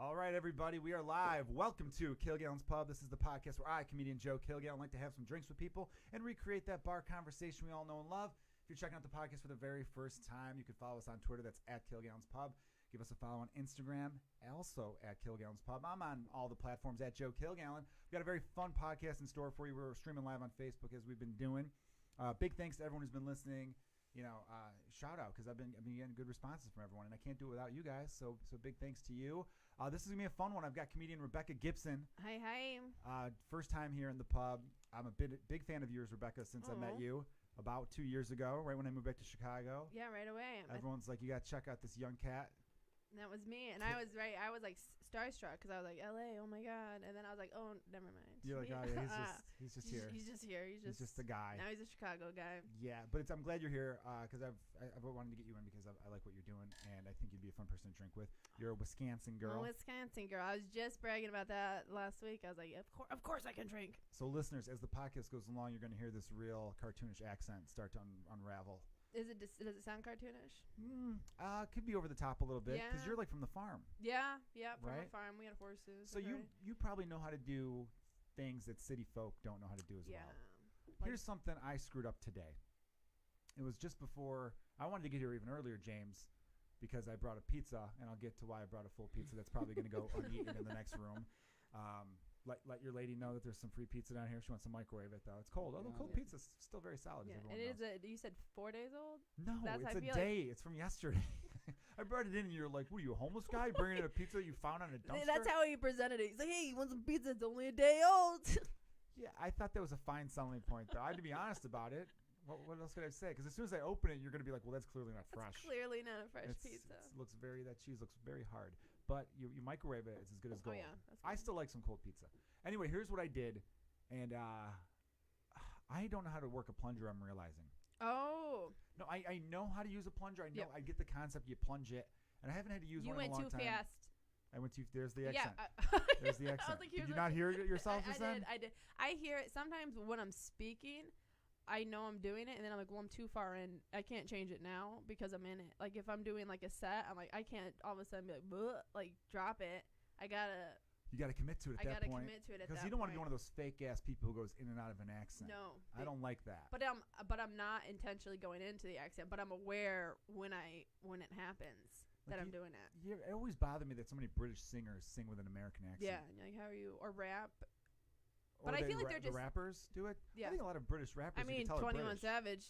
All right, everybody, we are live. Welcome to Kilgallon's Pub. This is the podcast where I, comedian Joe Kilgallon, like to have some drinks with people and recreate that bar conversation we all know and love. If you're checking out the podcast for the very first time, you can follow us on Twitter. That's at Kilgallon's Pub. Give us a follow on Instagram, also at Kilgallon's Pub. I'm on all the platforms at Joe Kilgallon. We've got a very fun podcast in store for you. We're streaming live on Facebook as we've been doing. Big thanks to everyone who's been listening. Shout out because I've been getting good responses from everyone, and I can't do it without you guys. So big thanks to you. This is gonna be a fun one. I've got comedian Rebekah Gibson. Hi. First time here in the pub. I'm a big fan of yours, Rebekah, since I met you about 2 years ago, right when I moved back to Chicago. Yeah, right away. Everyone's like, you gotta check out this young cat. That was me, and I was like starstruck because I was like, LA, oh my god, and then I was like, oh, never mind. You're like, oh yeah, he's just here. He's just here. He's just the guy. Now he's a Chicago guy. Yeah, but I'm glad you're here because I've wanted to get you in because I like what you're doing, and I think you'd be a fun person to drink with. You're a Wisconsin girl. I'm a Wisconsin girl. I was just bragging about that last week. I was like, of course I can drink. So listeners, as the podcast goes along, you're going to hear this real cartoonish accent start to unravel. Does it sound cartoonish? Could be over the top a little bit because you're like from the farm. Yeah, from right? a farm. We had horses. So you probably know how to do things that city folk don't know how to do as well. Here's something I screwed up today. It was just before I wanted to get here even earlier, James, because I brought a pizza, and I'll get to why I brought a full pizza. That's probably going to go uneaten in the next room. Let your lady know that there's some free pizza down here. She wants to microwave it, though. It's cold. Although cold pizza's still very solid. Yeah, as and it is. You said 4 days old? No, it's a day. It's from yesterday. I brought it in, and you're like, what are you, a homeless guy bringing in a pizza you found on a dumpster? That's how he presented it. He's like, hey, you want some pizza? It's only a day old. Yeah, I thought that was a fine selling point, though. I had to be honest about it. What else could I say? Because as soon as I open it, you're going to be like, well, that's clearly not fresh. It's clearly not a fresh pizza. That cheese looks very hard. But you microwave it, it's as good as gold. Oh, yeah. I still like some cold pizza. Anyway, here's what I did. And I don't know how to work a plunger, I'm realizing. Oh. No, I know how to use a plunger. I know. I get the concept. You plunge it. And I haven't had to use one in a long time. You went too fast. I went too. There's the accent. Yeah, there's the accent. Like, did you not hear it yourself just then? I did. I hear it sometimes when I'm speaking. I know I'm doing it, and then I'm like, well, I'm too far in. I can't change it now because I'm in it. Like, if I'm doing, like, a set, I'm like, I can't all of a sudden be like drop it. You got to commit to it at that point. I got to commit to it at that point. Because you don't want to be one of those fake-ass people who goes in and out of an accent. No. I don't like that. But I'm not intentionally going into the accent, but I'm aware when it happens that I'm doing it. Yeah, it always bothered me that so many British singers sing with an American accent. Yeah, and you're like, how are you? Or rap. But I feel like they're just... The rappers do it? Yeah. I think a lot of British rappers, I mean, 21 Savage.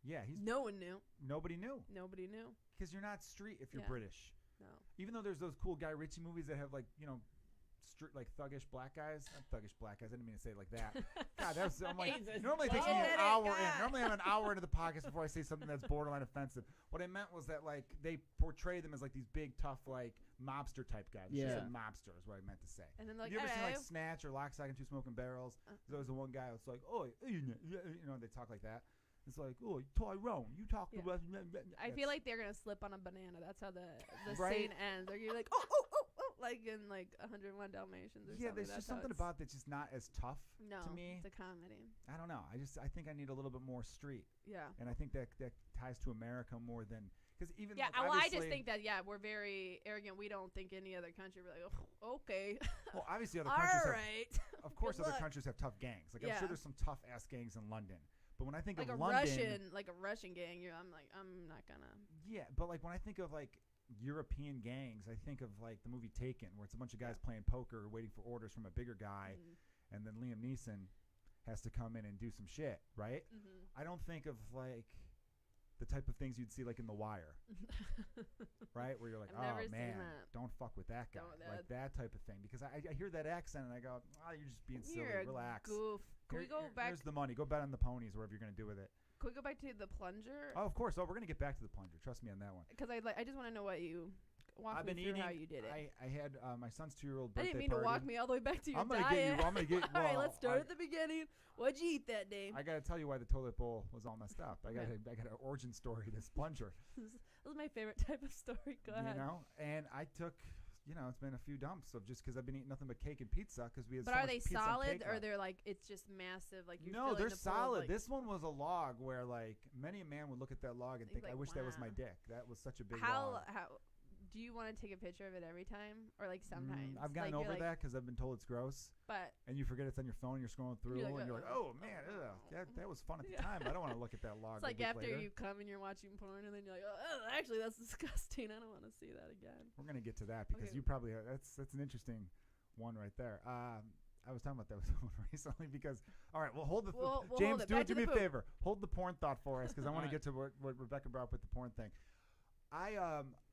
Yeah. No one knew. Nobody knew. Nobody knew. Because you're not street if you're British. No. Even though there's those cool Guy Ritchie movies that have, like, like thuggish black guys. Not thuggish black guys. I didn't mean to say it like that. God, that was... I'm like, normally it takes me an hour in. Normally I'm an hour into the podcast before I say something that's borderline offensive. What I meant was that, like, they portray them as, like, these big, tough, like, mobster type guys. Yeah. She said mobster is what I meant to say. And then, like, you ever seen, like, Snatch or Lock, Stock, and Two Smoking Barrels? There's always the one guy that's like, oh, they talk like that. It's like, oh, Tyrone, you talk about... I feel like they're going to slip on a banana. That's how the right? scene ends. Or you're like, like in like 101 Dalmatians or something. Yeah, there's just something about that's just not as tough to me. It's a comedy. I don't know. I think I need a little bit more street. Yeah. And I think that ties to America more than... Because even like, I just think that, we're very arrogant. We don't think any other country. We're like, oh, okay. Well, obviously other countries right. Of course other countries have tough gangs. Like, I'm sure there's some tough-ass gangs in London. But when I think of London... Like a Russian gang, I'm like, I'm not gonna... Yeah, but like when I think of like European gangs, I think of like the movie Taken, where it's a bunch of guys playing poker waiting for orders from a bigger guy, and then Liam Neeson has to come in and do some shit, right? I don't think of like the type of things you'd see like in The Wire, right? Where you're like, oh man, don't fuck with that guy, like that type of thing. Because I hear that accent and I go, you're just being silly. Relax. Goof. Can we go back? Here's the money. Go bet on the ponies, whatever you're gonna do with it. Can we go back to the plunger? Oh, of course. Oh, we're gonna get back to the plunger. Trust me on that one. Because I just want to know what you. Walk me through how you did it. I had my son's 2-year-old birthday party. I didn't mean to walk me all the way back to your I'm diet. gonna get. All right, let's start at the beginning. What'd you eat that day? I gotta tell you why the toilet bowl was all messed up. I got an origin story. This plunger. This is my favorite type of story. Go ahead. And I took. It's been a few dumps of just because I've been eating nothing but cake and pizza because we had. But so are much they pizza solid or they're like it's just massive? Like you're no, they're solid. Like, this one was a log where like many a man would look at that log and think, I wish that was my dick. That was such a big log. How do you want to take a picture of it every time, or like sometimes? I've gotten over that because I've been told it's gross. But and you forget it's on your phone. You're scrolling through, and you're like, "Oh man, that was fun at the time. I don't want to look at that log." It's like after later. you come and you're watching porn, and then you're like, "Oh, actually, that's disgusting. I don't want to see that again." We're gonna get to that because you probably that's an interesting one right there. I was talking about that with someone recently because all right, well hold the James, do me a favor, hold the porn thought for us because I want to get to what Rebekah brought up with the porn thing.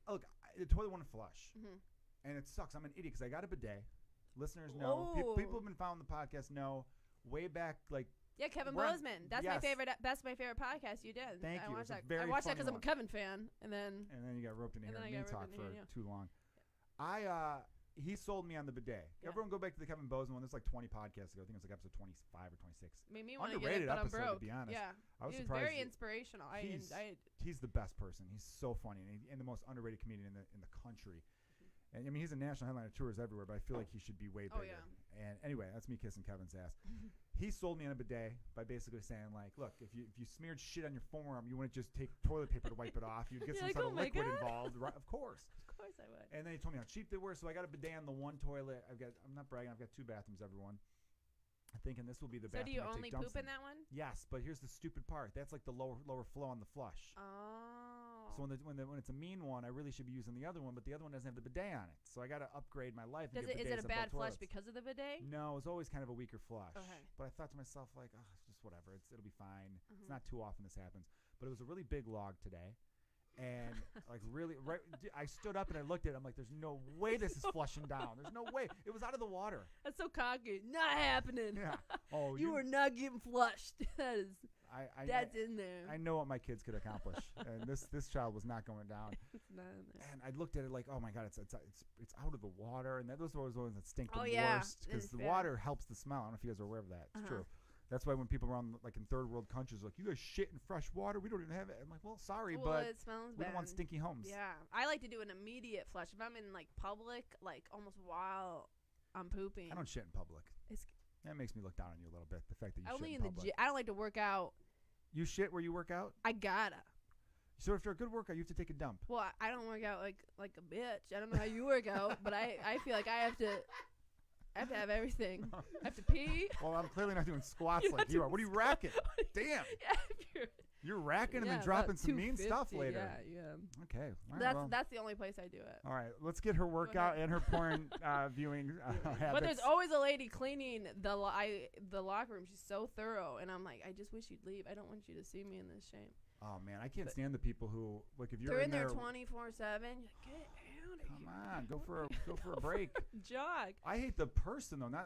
Look, the toilet wouldn't flush, and it sucks. I'm an idiot because I got a bidet. Listeners know, people who've been following the podcast know. Way back, like Kevin Bozeman. That's my favorite. That's my favorite podcast you did. Thank you. I watched that because I'm a Kevin fan, and then you got roped into hearing me talk for too long. He sold me on the bidet. Everyone go back to the Kevin Bozeman one. There's like 20 podcasts ago. I think it was like episode 25 or 26. Made me want to get it, but I'm broke. To be honest. Yeah, I was he surprised. Very inspirational. He's the best person. He's so funny and the most underrated comedian in the country. And I mean, he's a national headliner, tours everywhere, but I feel like he should be way bigger. Oh, yeah. And anyway, that's me kissing Kevin's ass. He sold me on a bidet by basically saying, like, look, if you smeared shit on your forearm, you wouldn't just take toilet paper to wipe it off. You'd get some sort of liquid involved. Right? Of course. Of course I would. And then he told me how cheap they were, so I got a bidet on the one toilet. I'm not bragging. I've got 2 bathrooms, everyone. I'm thinking this will be the bathroom. So do you only poop in that one? Yes, but here's the stupid part. That's like the lower flow on the flush. Oh. So when it's a mean one, I really should be using the other one, but the other one doesn't have the bidet on it. So I got to upgrade my life. Is it a bad flush because of the bidet? No, it's always kind of a weaker flush. Okay. But I thought to myself, like, oh, it's just whatever. It'll be fine. It's not too often this happens. But it was a really big log today. And like really, I stood up and I looked at it. I'm like, there's no way this is flushing down. There's no way. It was out of the water. That's so cocky. Not happening. Yeah. Oh, you are not getting flushed. That's in there. I know what my kids could accomplish, and this child was not going down. It's not in there. And I looked at it like, oh my god, it's out of the water, and those are always the ones that stink the worst because the water helps the smell. I don't know if you guys are aware of that. It's true. That's why when people around like in third world countries are like, you guys shit in fresh water, we don't even have it. I'm like, well, sorry, but it smells we bad. don't want stinky homes. Yeah, I like to do an immediate flush if I'm in like public, like almost while I'm pooping. I don't shit in public. That makes me look down on you a little bit. The fact that you only shit in public. I don't like to work out. You shit where you work out? I gotta. So after a good workout, you have to take a dump. Well, I don't work out like a bitch. I don't know how you work out, but I feel like I have to have everything. I have to pee. Well, I'm clearly not doing squats like you are. What are you racking? Damn. Yeah, you're racking and then dropping some mean stuff later. Yeah. Okay. Right, that's the only place I do it. All right. Let's get her workout and her porn viewing habits. But there's always a lady cleaning the locker room. She's so thorough, and I'm like, I just wish you'd leave. I don't want you to see me in this shame. Oh man, I can't stand the people who like if you're they're in there 24/7. Get out. Come on, go for a break. Jog. I hate the person though. Not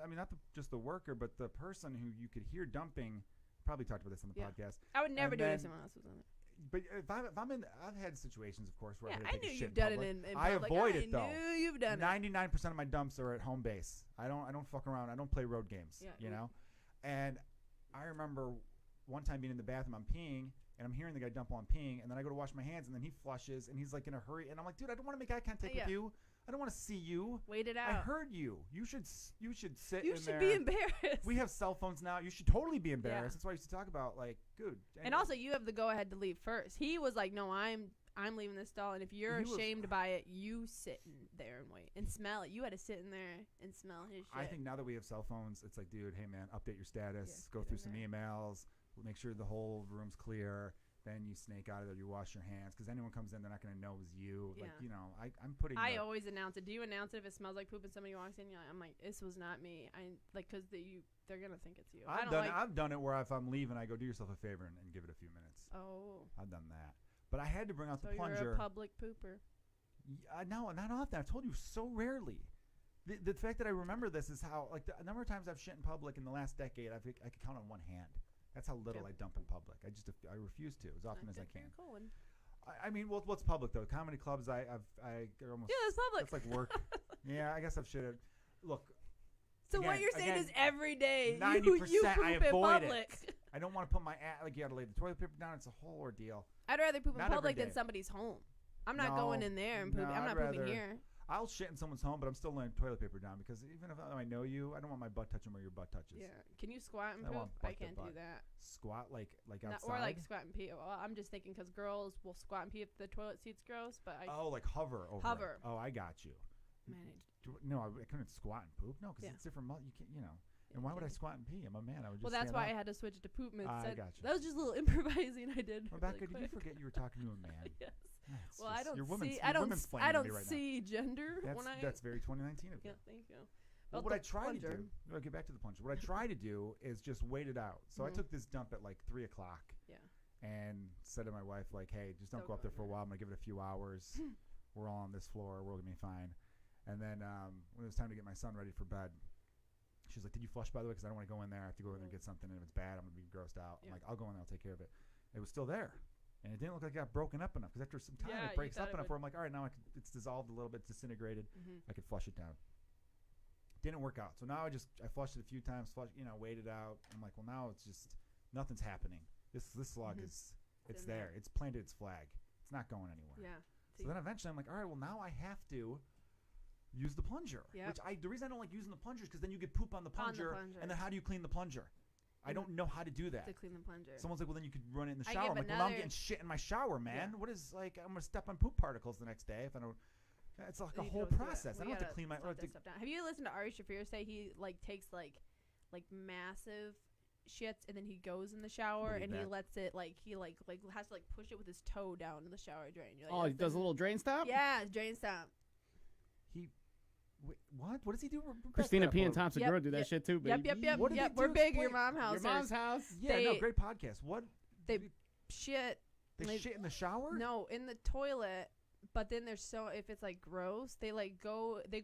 just the worker, but the person who you could hear dumping. Probably talked about this on the podcast. I would never do it if someone else was on it. But if I'm in, I've had situations, of course, where I knew take a shit you've done it in I public. avoid it though. I knew you've done 99% of my dumps are at home base. I don't fuck around. I don't play road games. Yeah. You know. And I remember one time being in the bathroom, I'm peeing. And I'm hearing the guy dump while I'm peeing, and then I go to wash my hands, and then he flushes, and he's like in a hurry, and I'm like, dude, I don't want to make eye contact with you. I don't want to see you. Wait it out. I heard you. You should sit you in there. You should be embarrassed. We have cell phones now. You should totally be embarrassed. Yeah. That's why I used to talk about like, dude. And also, you have the go ahead to leave first. He was like, no, I'm leaving this stall, and if you're ashamed by it, you sit in there and wait and smell it. You had to sit in there and smell his shit. I think now that we have cell phones, it's like, dude, hey man, update your status. Go through some emails. Make sure the whole room's clear. Then you snake out of there. You wash your hands because anyone comes in, they're not going to know it was you. Yeah. Like I'm putting. I always announce it. Do you announce it if it smells like poop and somebody walks in? I'm like, this was not me. Because they're gonna think it's you. I've done it where if I'm leaving, I go do yourself a favor and give it a few minutes. Oh. I've done that, but I had to bring out the plunger. You're a public pooper. No, not often. I've told you so rarely. The fact that I remember this is how like the number of times I've shit in public in the last decade, I could count on one hand. That's how little I dump in public. I refuse to as often as I can. I mean, what's public though? Comedy clubs. I almost. Yeah, that's public. That's like work. Yeah, I guess I've shitted. Look. So what you're saying is every day 90% you poop I in avoid public. It. I don't want to put my like you got to lay the toilet paper down. It's a whole ordeal. I'd rather poop in Not public every than day. somebody's home. I'm not going in there and pooping. I'm not pooping here. I'll shit in someone's home, but I'm still laying toilet paper down because even if I know you, I don't want my butt touching where your butt touches. Yeah. Can you squat and I poop? want I butt to can't do butt. that. Squat like Not, outside? or like squat and pee. Well, I'm just thinking because girls will squat and pee if the toilet seat's gross, but I like hover over Hover. it. Oh, I got you. manage. No, I couldn't squat and poop. No, because Yeah. it's different. You can't, And why would I squat and pee? I'm a man. I would just Well, that's stand why up. I had to switch to poop mid I set. gotcha. That was just a little improvising I did. Rebecca, really did you quick. forget you were talking to a man? Yes. That's Well, I just- don't you're women's- see. you're I don't. women's I splaining to don't me right now. see gender when I. That's very 2019 of you. Yeah. Thank you. Well, About what I the try plunger. to do, I'll get back to the plunger. What I try to do is just wait it out. So I Mhm. took this dump at like 3 o'clock. Yeah. And said to my wife, like, hey, just don't Don't go up go there for a in while. I'm going to give it a few hours. We're all on this floor. We're going to be fine. And then when it was time to get my son ready for bed, she's like, did you flush, by the way? Because I don't want to go in there. I have to go in there and get something. And if it's bad, I'm going to be grossed out. Yeah. I'm like, I'll go in there. I'll take care of it. It was still there. And it didn't look like it got broken up enough. Because after some time, Yeah, it you breaks thought up it enough would- where I'm like, all right, now it's dissolved a little bit, disintegrated. Mhm. I could flush it down. Didn't work out. So now I flushed it a few times, waited out. I'm like, well, now it's just, nothing's happening. This slug Mhm. it's in there. there. It's planted its flag. It's not going anywhere. Yeah. So then eventually I'm like, all right, well, now I have to use the plunger. Yep. The reason I don't like using the plunger is because then you get poop on the plunger. plunger. And then how do you clean the plunger? I And don't know how to do that. To clean the plunger. Someone's like, well, then you could run it in the I shower. give I'm like, well, now I'm another- getting shit in my shower, man. Yeah. What is, like, I'm going to step on poop particles the next day if I don't. It's like a You whole don't do it. process. I We don't have to gotta clean my. slow that stuff down. Have you listened to Ari Shaffir say he takes like massive shits and then he goes in the shower Believe and he that. lets it he has to push it with his toe down in the shower drain. You're like, Oh, he "That's does a the-" little drain stop? Yeah, drain stop. Wait, what? What does he do? Christina P. and Tom. Thompson Yep, Girl do that yep, shit too, baby. Yep. What did he We're do? big at your Explain. mom's house. Your mom's house? Yeah, no, They- great podcast. What? They shit. They like- shit in the shower? No, in the toilet. But then there's if it's gross, they they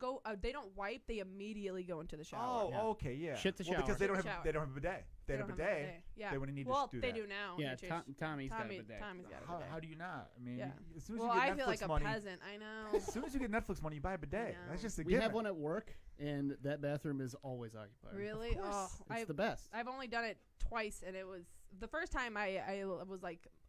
don't wipe, they immediately go into the shower. Oh, Yeah. okay, yeah. Shit the Because shower. they don't Shit the have a bidet. If they had a don't have bidet. Yeah. They wouldn't need well, to do they that. do now. Yeah, which is- Tommy's got a bidet. Tommy's got a bidet. How do you not? I mean, Yeah. as soon as Well, you get I feel Netflix like a money, peasant. I know. as soon as you get Netflix money, you buy a bidet. I That's know. just a We given. have one at work, and that bathroom is always occupied. Really? course. Oh, It's the best. I've only done it twice, and it was the first time I was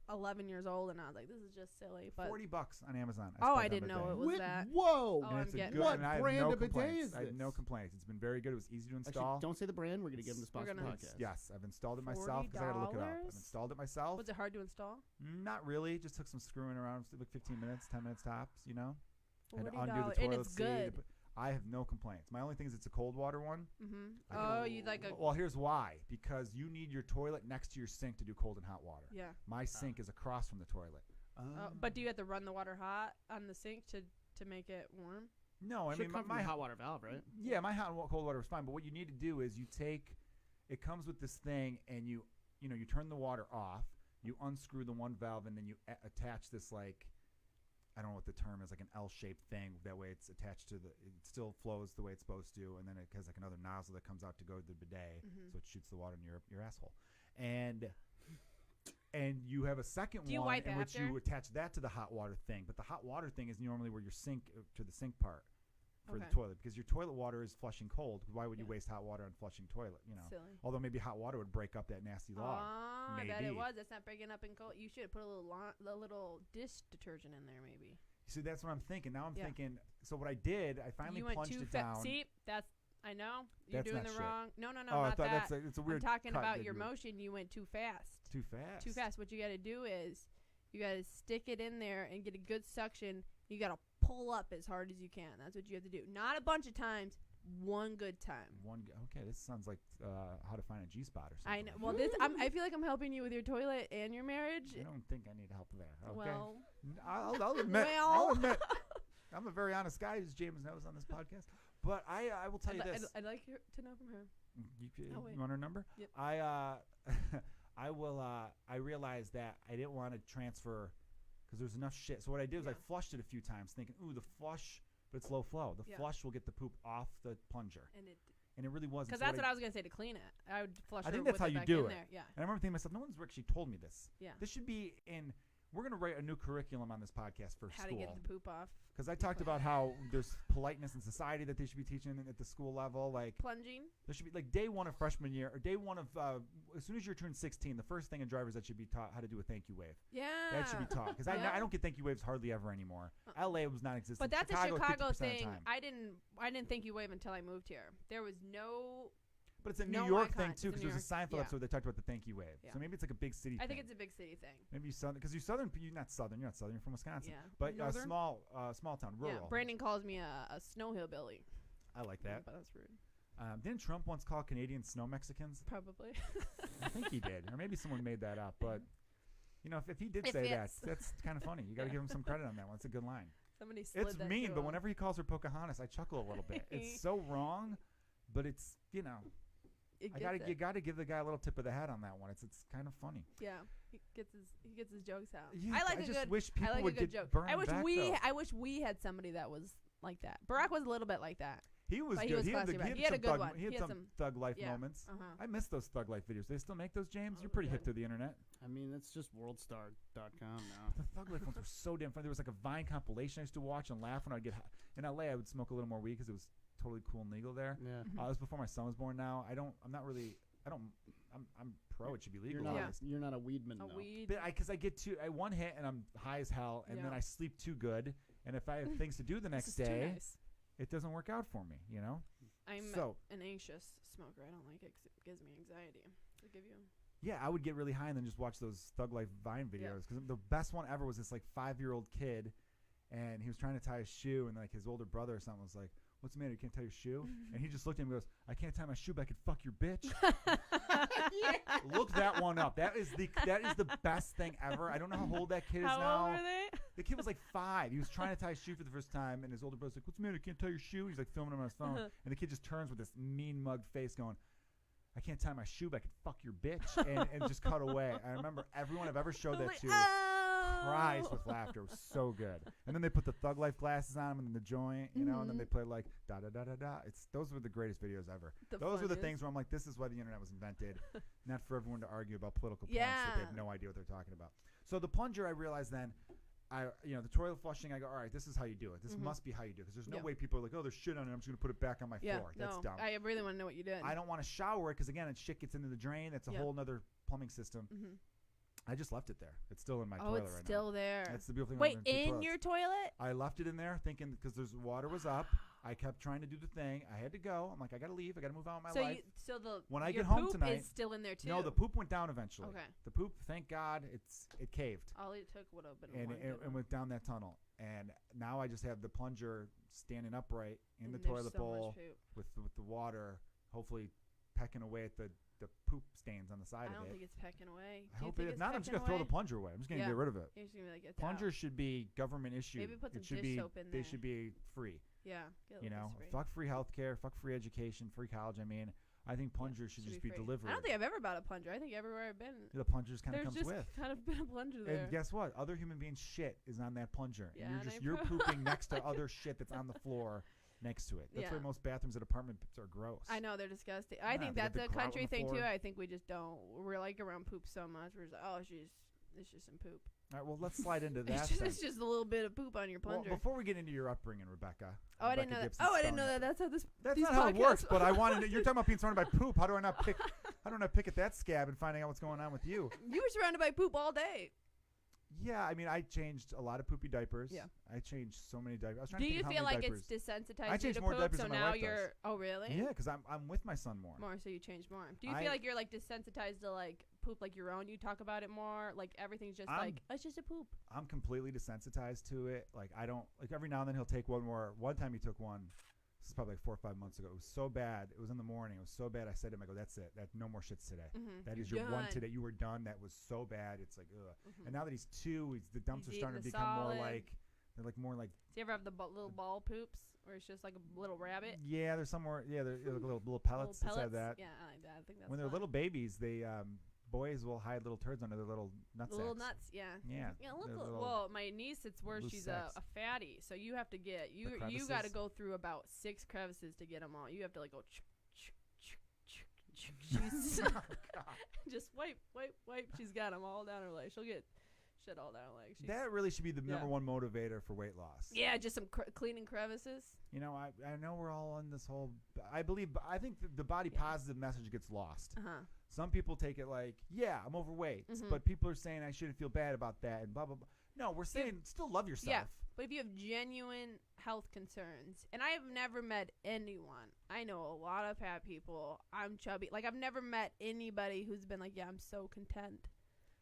11 years old, and I was like, this is just silly. But $40 on Amazon. oh, spent I on didn't a know bidet. it was that. Whoa! Oh, And I'm it's a getting good, What and I have brand no of bidet complaints. is I have no this? complaints. It's been very good. It was easy to Actually, install. don't say the brand. We're going to give them the sponsor gonna- podcast. Yes, I've installed it myself because I got to look it up. I've $40? installed it myself. Was it hard to install? Not really. Just took some screwing around, like 15 minutes, 10 minutes tops. Had to undo the $40, toilet and it's seat. good. I have no complaints. My only thing is it's a cold water one. Mm-hmm. I Oh, can- you like a Well, here's why. Because you need your toilet next to your sink to do cold and hot water. yeah. My sink is across from the toilet. But do you have to run the water hot on the sink to make it warm? No, I Should mean come from my the hot water valve, right? yeah, my hot and cold water is fine. But what you need to do is it comes with this thing, and you turn the water off. You unscrew the one valve, and then you attach this I don't know what the term is, like an L-shaped thing. That way it's attached to it still flows the way it's supposed to, and then it has another nozzle that comes out to go to the bidet, Mhm. so it shoots the water in your asshole. And you have a second Do you one wipe in which after? you attach that to the hot water thing. But the hot water thing is normally where your sink to the sink part for the Okay. toilet, because your toilet water is flushing cold. Why would you Yeah. waste hot water on flushing toilet? Silly. Although maybe hot water would break up that nasty log. Oh, I bet Maybe. it was. It's not breaking up in cold. You should put a little dish detergent in there, maybe. See, that's what I'm thinking. Now I'm Yeah. thinking. So what I did, I finally You went plunged too it fast. down. See, I know you're That's doing not the shit. wrong. No, I not thought that. it's a weird. I'm talking cut about that your you- motion. You went too fast. Too fast. Too fast. What you got to do is you got to stick it in there and get a good suction. You got to pull up as hard as you can. That's what you have to do. Not a bunch of times. One good time. Okay, this sounds like how to find a G-spot or something. I know. Well, I feel like I'm helping you with your toilet and your marriage. I don't think I need help there. Okay. Well, I'll admit. Well. I'll admit. I'm a very honest guy, as James knows on this podcast. But I will tell you this. I'd like to know from her. You Oh, wait. want her number? Yep. I will. I realized that I didn't want to transfer because there's enough shit. So what I did was I Yeah. flushed it a few times, thinking, "Ooh, the flush, but it's low flow. The Yeah. flush will get the poop off the plunger." And it really wasn't. Because So that's what I was gonna say to clean it. I would flush. I her think that's with how it you back do in it. There. Yeah. And I remember thinking to myself, no one's actually told me this. Yeah. This should be in We're going to write a new curriculum on this podcast for How school. to get the poop off. Because I talked about how there's politeness in society that they should be teaching at the school level. Like plunging. There should be like day one of freshman year or day one of as soon as you turn 16, the first thing in drivers that should be taught how to do a thank you wave. Yeah. That should be taught. Because I don't get thank you waves hardly ever anymore. LA was non-existent. But that's Chicago, a Chicago 50% thing. of the time. I didn't thank you wave until I moved here. There was no. But it's a no New York icon. thing too, because there's a Seinfeld episode that talked about the thank you wave. Yeah. So maybe it's like a big city thing. I think it's a big city thing. Maybe you southern, because you're southern. You're not southern. You're from Wisconsin. Yeah. But Northern? small town, rural. Yeah. Brandon calls me a snow hillbilly. I like that. But that's rude. Didn't Trump once call Canadians snow Mexicans? Probably. I think he did, or maybe someone made that up. But if he did say that, that's kind of funny. You got to give him some credit on that one. It's a good line. Somebody slid It's that mean, to but him. whenever he calls her Pocahontas, I chuckle a little bit. It's so wrong, but it's you got to give the guy a little tip of the hat on that one. It's kind of funny. Yeah, he gets his jokes out. Yeah, I just wish people would get get burned back, though. I wish we had somebody that was like that. Barack was a little bit like that. He was But good. he had a good one. He had some thug life moments. I miss those thug life videos. They still make those, James? You're pretty hip to the internet. I mean, it's just worldstar.com now. The thug life ones were so damn fun. There was like a Vine compilation I used to watch and laugh when I'd get in LA. I would smoke a little more weed because it was totally cool and legal there. Yeah. It was before my son was born. Now I'm pro. It should be legal. You're not a weedman. A though. weed. But because I get one hit and I'm high as hell, and then I sleep too good, and if I have things to do the next day, it doesn't work out for me. I'm an anxious smoker. I don't like it 'cause it gives me anxiety. Does it give you? Yeah, I would get really high and then just watch those Thug Life Vine videos. Because the best one ever was this like 5-year-old kid, and he was trying to tie his shoe, and like his older brother or something was like, "What's the matter? You can't tie your shoe?" And he just looked at him and goes, "I can't tie my shoe, but I could fuck your bitch." Look that one up. That is the best thing ever. I don't know how old that kid is now. How old were they? The kid was like 5. He was trying to tie his shoe for the first time, and his older brother's like, "What's the matter? You can't tie your shoe?" He's like filming him on his phone, and the kid just turns with this mean mugged face going, "I can't tie my shoe, but I could fuck your bitch," and just cut away. I remember everyone I've ever showed that to cries with laughter. It was so good. And then they put the Thug Life glasses on him and then the joint, and then they play like da da da da da. Those were the greatest videos ever. Those were the things where I'm like, this is why the internet was invented, not for everyone to argue about political points that they have no idea what they're talking about. So the plunger, I realized then, the toilet flushing, I go, all right, this is how you do it. This must be how you do it. Because there's no way people are like, oh, there's shit on it, I'm just going to put it back on my floor. That's dumb. I really want to know what you did. I don't want to shower it because, again, shit gets into the drain. That's a whole other plumbing system. I just left it there. It's still in my toilet right now. Oh, it's still there. That's the beautiful thing. Wait, in your toilet? I left it in there thinking because there's water was up. I kept trying to do the thing. I had to go. I'm like, I got to leave. I got to move on with my life. When I get home tonight, is still in there too. No, the poop went down eventually. Okay. The poop, thank God, it caved. All it took would have been and went down that tunnel. And now I just have the plunger standing upright in the toilet bowl with the water, hopefully pecking away at the poop stains on the side of it. I don't think it's pecking away. I hope it is not. I'm just going to throw the plunger away. I'm just going to get rid of it. You're just gonna be like, Plungers should be government issued. Maybe put some dish soap in there. They should be free. Yeah. Fuck free healthcare, fuck free education, free college. I mean, I think plungers should just be delivered. I don't think I've ever bought a plunger. I think everywhere I've been, the plunger just kind of comes with. There's just kind of been a plunger there. And guess what? Other human beings' shit is on that plunger. Yeah, and you're pooping next to other shit that's on the floor next to it. That's why most bathrooms at apartments are gross. I know, they're disgusting. I think that's a country thing too. I think we just don't. We're like around poop so much. We're just like, oh, it's just some poop. All right, well, let's slide into that. It's just a little bit of poop on your plunger. Well, before we get into your upbringing, Rebekah. I didn't know that. I didn't know that. That's how this. That's not how it works. But I wanted. You're talking about being surrounded by poop. How do I not pick? How do I not pick at that scab and finding out what's going on with you? You were surrounded by poop all day. Yeah, I mean, I changed a lot of poopy diapers. Yeah. I changed so many diapers. I was trying Do to you think feel how like many it's desensitized I you changed to more poop? diapers So than my now wife you're. does. Oh, really? Yeah, because I'm with my son more. So you changed more. Do you feel like you're like desensitized to like poop like your own? You talk about it more. Like everything's just like it's just a poop. I'm completely desensitized to it. Like I don't like every now and then he'll take one more. One time he took one. This is probably like 4 or 5 months ago. It was so bad. It was in the morning. It was so bad. I said to him, I go, that's it. No more shits today. That is your one today. You were done. That was so bad. It's like, ugh. And now that he's 2, the dumps are starting to become more like, they're like more like. Do you ever have the little ball poops where it's just like a little rabbit? Yeah, there's some more. Yeah, they're like little pellets. Little pellets? That. Yeah, I like that. I think that's when they're little babies, they boys will hide little turds under their little nutsacks. Little nuts, yeah. Yeah. Well, my niece, it's worse. She's a fatty, so you have to get you got to go through about 6 crevices to get them all. You have to like go. She's just wipe. She's got them all down her leg. shit all down. Like that really should be the Yeah. number one motivator for weight loss. Yeah, just some cleaning crevices. You know, I know we're all on this whole. I think the body positive message gets lost. Some people take it like, yeah, I'm overweight, but people are saying I shouldn't feel bad about that and blah blah blah. No, we're saying still love yourself. Yeah, but if you have genuine health concerns, and I have never met anyone. I know a lot of fat people. I'm chubby. Like I've never met anybody who's been like, yeah, I'm so content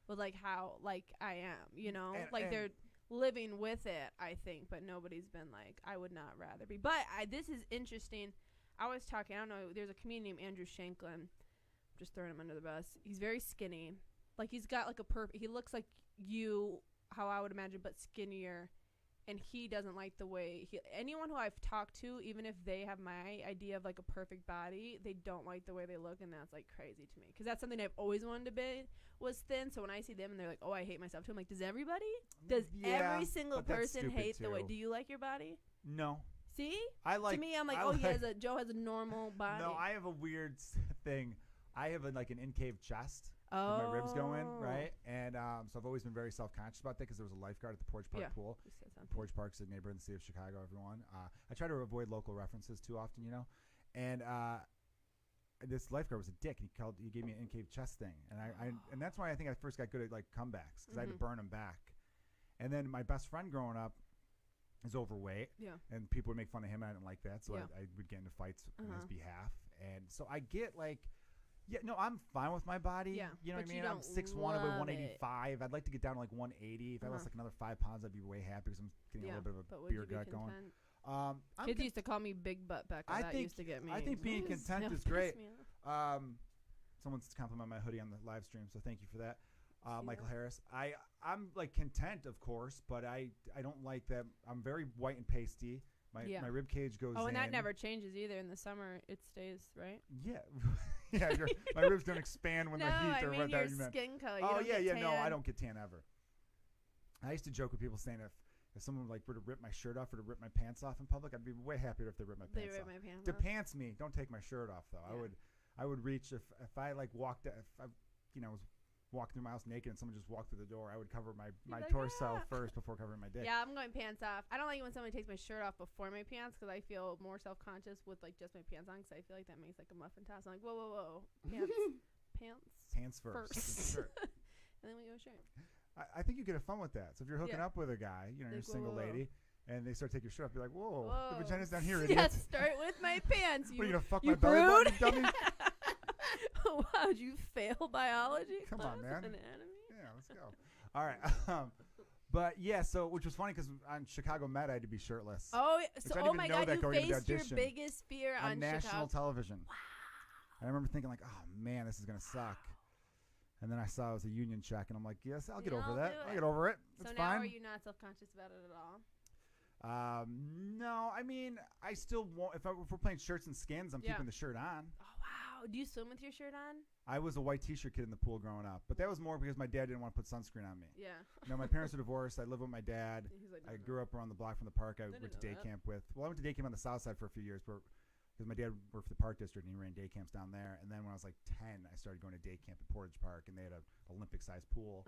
with like how like I am. You know, and they're living with it, I think, but nobody's been like, I would not rather be. But this is interesting. I was talking, I don't know, there's a comedian named Andrew Shanklin. I'm just throwing him under the bus. He's very skinny. Like, he's got, like, he looks like you, how I would imagine, but skinnier. And he doesn't like the way, anyone who I've talked to, even if they have my idea of, like, a perfect body, they don't like the way they look, and that's, like, crazy to me. Because that's something I've always wanted to be, was thin. So when I see them and they're like, oh, I hate myself too, I'm like, does everybody? Does every single person hate the way? Do you like your body? No. See? To me, I'm like, Joe has a normal body. No, I have a weird thing. I have like an in-cave chest. Oh. My ribs go in, right? And so I've always been very self-conscious about that because there was a lifeguard at the Porch Park pool. Porch Park's a neighborhood in the city of Chicago, everyone. I try to avoid local references too often, you know. And this lifeguard was a dick. He gave me an in-cave chest thing. And that's why I think I first got good at like comebacks because I had to burn them back. And then my best friend growing up is overweight. Yeah. And people would make fun of him. And I didn't like that. So I would get into fights on his behalf. And so I get like, yeah, no, I'm fine with my body. Yeah. You know what I mean? I'm 6'1", I weigh 185. I'd like to get down to like 180. If I lost like another 5 pounds, I'd be way happy because I'm getting a little bit of a beer gut going. Kids used to call me Big Butt back when that used to get me. I think being content is great. Someone's complimented my hoodie on the live stream, so thank you for that. Michael Harris. I'm like content, of course, but I don't like that. I'm very white and pasty. My rib cage goes in. Oh, and that never changes either. In the summer, it stays, right? Yeah. Yeah, my ribs don't expand when the heat or whatever you meant. Skin color. Oh, yeah, no, I don't get tan ever. I used to joke with people saying if someone like were to rip my shirt off or to rip my pants off in public, I'd be way happier if they ripped my pants off. My pants to pants me, don't take my shirt off though. Yeah. I would reach if I like walked if I was walking through my house naked and someone just walked through the door, I would cover my torso first before covering my dick. Yeah, I'm going pants off. I don't like when somebody takes my shirt off before my pants because I feel more self-conscious with like just my pants on because I feel like that makes like a muffin toss. I'm like, whoa, pants first. And then we go shirt. I think you get fun with that. So if you're hooking up with a guy, you're a single lady, and they start to take your shirt off, be like, whoa, the vagina's down here, idiot. Yeah, start with my pants. What, are you going to fuck my belly button, you dummy? Wow, did you fail biology? Come on, man. Anatomy? Yeah, let's go. All right. But yeah, so which was funny because on Chicago Med I had to be shirtless. Oh, so oh my God, you faced your biggest fear on national television. Wow. I remember thinking like, oh man, this is gonna suck. And then I saw it was a union check, and I'm like, yes, I'll get over that. I'll get over it. It's so fine. Now are you not self-conscious about it at all? No, I mean, I still won't. If we're playing shirts and skins, I'm keeping the shirt on. Oh wow, do you swim with your shirt on? I was a white T-shirt kid in the pool growing up, but that was more because my dad didn't want to put sunscreen on me. Yeah. No, my parents are divorced. I lived with my dad. Like, I grew up around the block from the park. I went to day camp with. Well, I went to day camp on the south side for a few years, because my dad worked for the park district and he ran day camps down there. And then when I was like 10, I started going to day camp at Portage Park, and they had an Olympic-sized pool.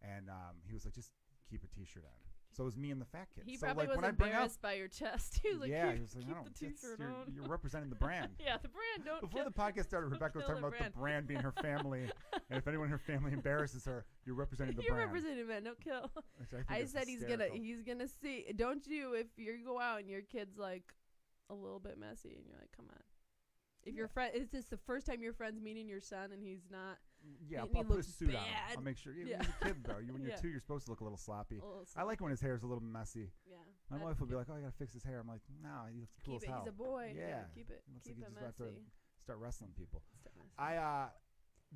And he was like, just keep a T-shirt on. So it was me and the fat kid. He so probably like, was embarrassed by your chest. He was like, yeah, he was like, keep the T-shirt on. You're representing the brand. Yeah, the brand. Before the podcast started, Rebecca was talking about the brand being her family. And if anyone in her family embarrasses her, you're representing the brand. You're representing man, don't kill. I said he's gonna see. Don't you, if you go out and your kid's like a little bit messy and you're like, come on. If your friend, is this the first time your friend's meeting your son and he's not? Yeah, I'll put a suit on. I'll make sure. He's a kid though. When you're 2, you're supposed to look a little sloppy. I like when his hair's a little messy. Yeah. My wife will be like, "Oh, I gotta fix his hair." I'm like, "No, he looks cool as hell." He's a boy. Yeah. Keep it. He looks keep like it he's just about messy. to start wrestling people.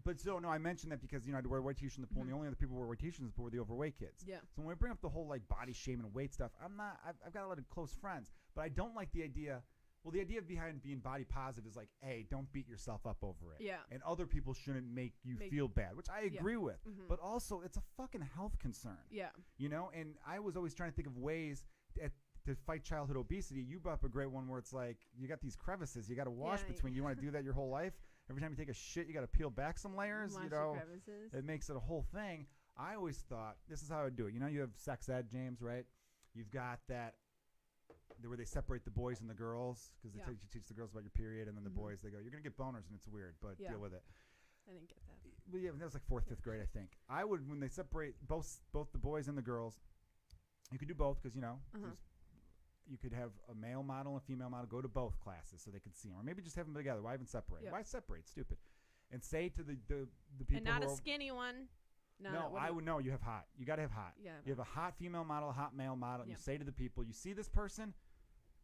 But so no, I mentioned that because I had to wear white t-shirt in the pool, and the only other people who wore white t-shirts in the pool were the overweight kids. Yeah. So when I bring up the whole like body shame and weight stuff, I've got a lot of close friends, but I don't like the idea. Well, the idea behind being body positive is like, hey, don't beat yourself up over it. Yeah. And other people shouldn't make you feel bad, which I agree with. But also, it's a fucking health concern. Yeah. And I was always trying to think of ways to fight childhood obesity. You brought up a great one where it's like, you got these crevices you got to wash between. You want to do that your whole life? Every time you take a shit, you got to peel back some layers. Wash the crevices. It makes it a whole thing. I always thought this is how I would do it. You know, you have sex ed, James, right? You've got that where they separate the boys and the girls because you teach the girls about your period, and then the boys, they go, you're going to get boners, and it's weird, but deal with it. I didn't get that. Well, yeah, that was like 4th, 5th grade, I think. I would, when they separate both the boys and the girls, you could do both because, you know, you could have a male model and a female model go to both classes so they could see them. Or maybe just have them together. Why even separate? Yeah. Why separate? Stupid. And say to the people And not who a are, skinny one. No, I would know you have hot. You got to have hot. Yeah, you have a hot female model, a hot male model, and you say to the people, you see this person,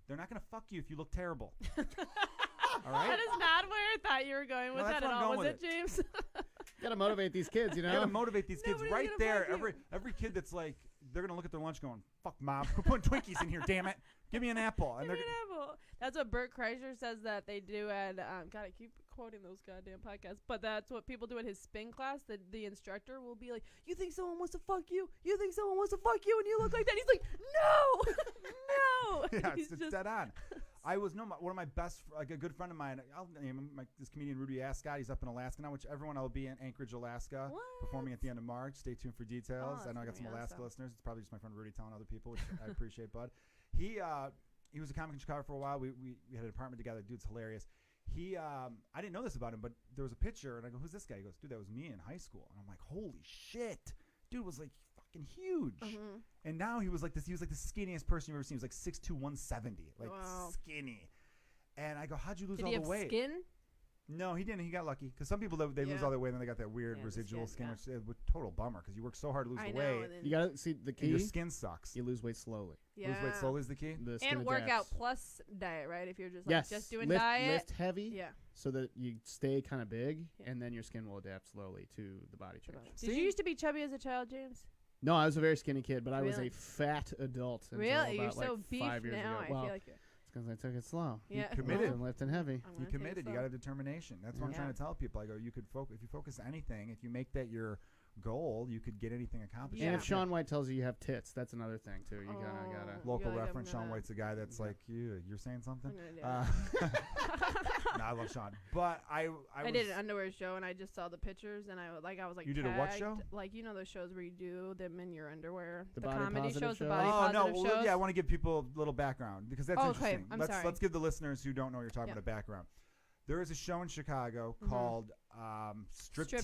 they're not going to fuck you if you look terrible. All right? That is not where I thought you were going with that at all, was it, James? You gotta motivate these kids, you know? You gotta motivate these kids Nobody's right gonna there. fuck Every kid that's like, they're gonna look at their lunch going, fuck mom, we're putting Twinkies in here, damn it. Give me an apple. And Give me an apple. That's what Bert Kreischer says that they do at, God, I keep quoting those goddamn podcasts, but that's what people do at his spin class. The instructor will be like, you think someone wants to fuck you? You think someone wants to fuck you and you look like that? He's like, no! No! Yeah, He's it's dead on. I was one of my best, like a good friend of mine. I'll name him this comedian Rudy Ascott. He's up in Alaska now, which everyone will be in Anchorage, Alaska, What? performing at the end of March. Stay tuned for details. Oh, I know I got that's some gonna be Alaska awesome. listeners. It's probably just my friend Rudy telling other people, which I appreciate, bud. He was a comic in Chicago for a while. We had an apartment together. Dude's hilarious. I didn't know this about him, but there was a picture, and I go, "Who's this guy?" He goes, "Dude, that was me in high school." And I'm like, "Holy shit!" Dude was like fucking huge. And now he was like this. He was like the skinniest person you've ever seen. He was like 6'2", 170, like skinny. And I go, "How'd you lose all the weight?" Did he have skin? No, he didn't. He got lucky because some people they lose all their weight and then they got that weird residual skin, which is a total bummer because you work so hard to lose the weight. You gotta see the key. And your skin sucks. You lose weight slowly. Yeah. Lose weight slowly is the key. The skin And workout adapts. plus diet, right? If you're just just doing lift, diet. lift heavy. Yeah. So that you stay kind of big, and then your skin will adapt slowly to the body change. Did you used to be chubby as a child, James? No, I was a very skinny kid, but I was Really? a fat adult. Until Really? You're about, so like, beef 5 years now. ago. I Well, feel like you're. it's because I took it slow. Yeah. You committed. And lifting heavy. You committed. You got to have determination. That's what I'm trying to tell people. I go, you could focus. If you focus anything, if you make that your goal, you could get anything accomplished. And if Shaun White tells you have tits, that's another thing too. You gotta local reference. Shaun White's the guy that's like you're saying something. No, I love Shaun, but I did an underwear show and I just saw the pictures and I was like you did a what show? Like those shows where you do them in your underwear. The the body comedy positive shows, the shows? body positive shows. Yeah, I want to give people a little background because that's interesting. I'm sorry. Let's give the listeners who don't know what you're talking about a background. There is a show in Chicago called Strip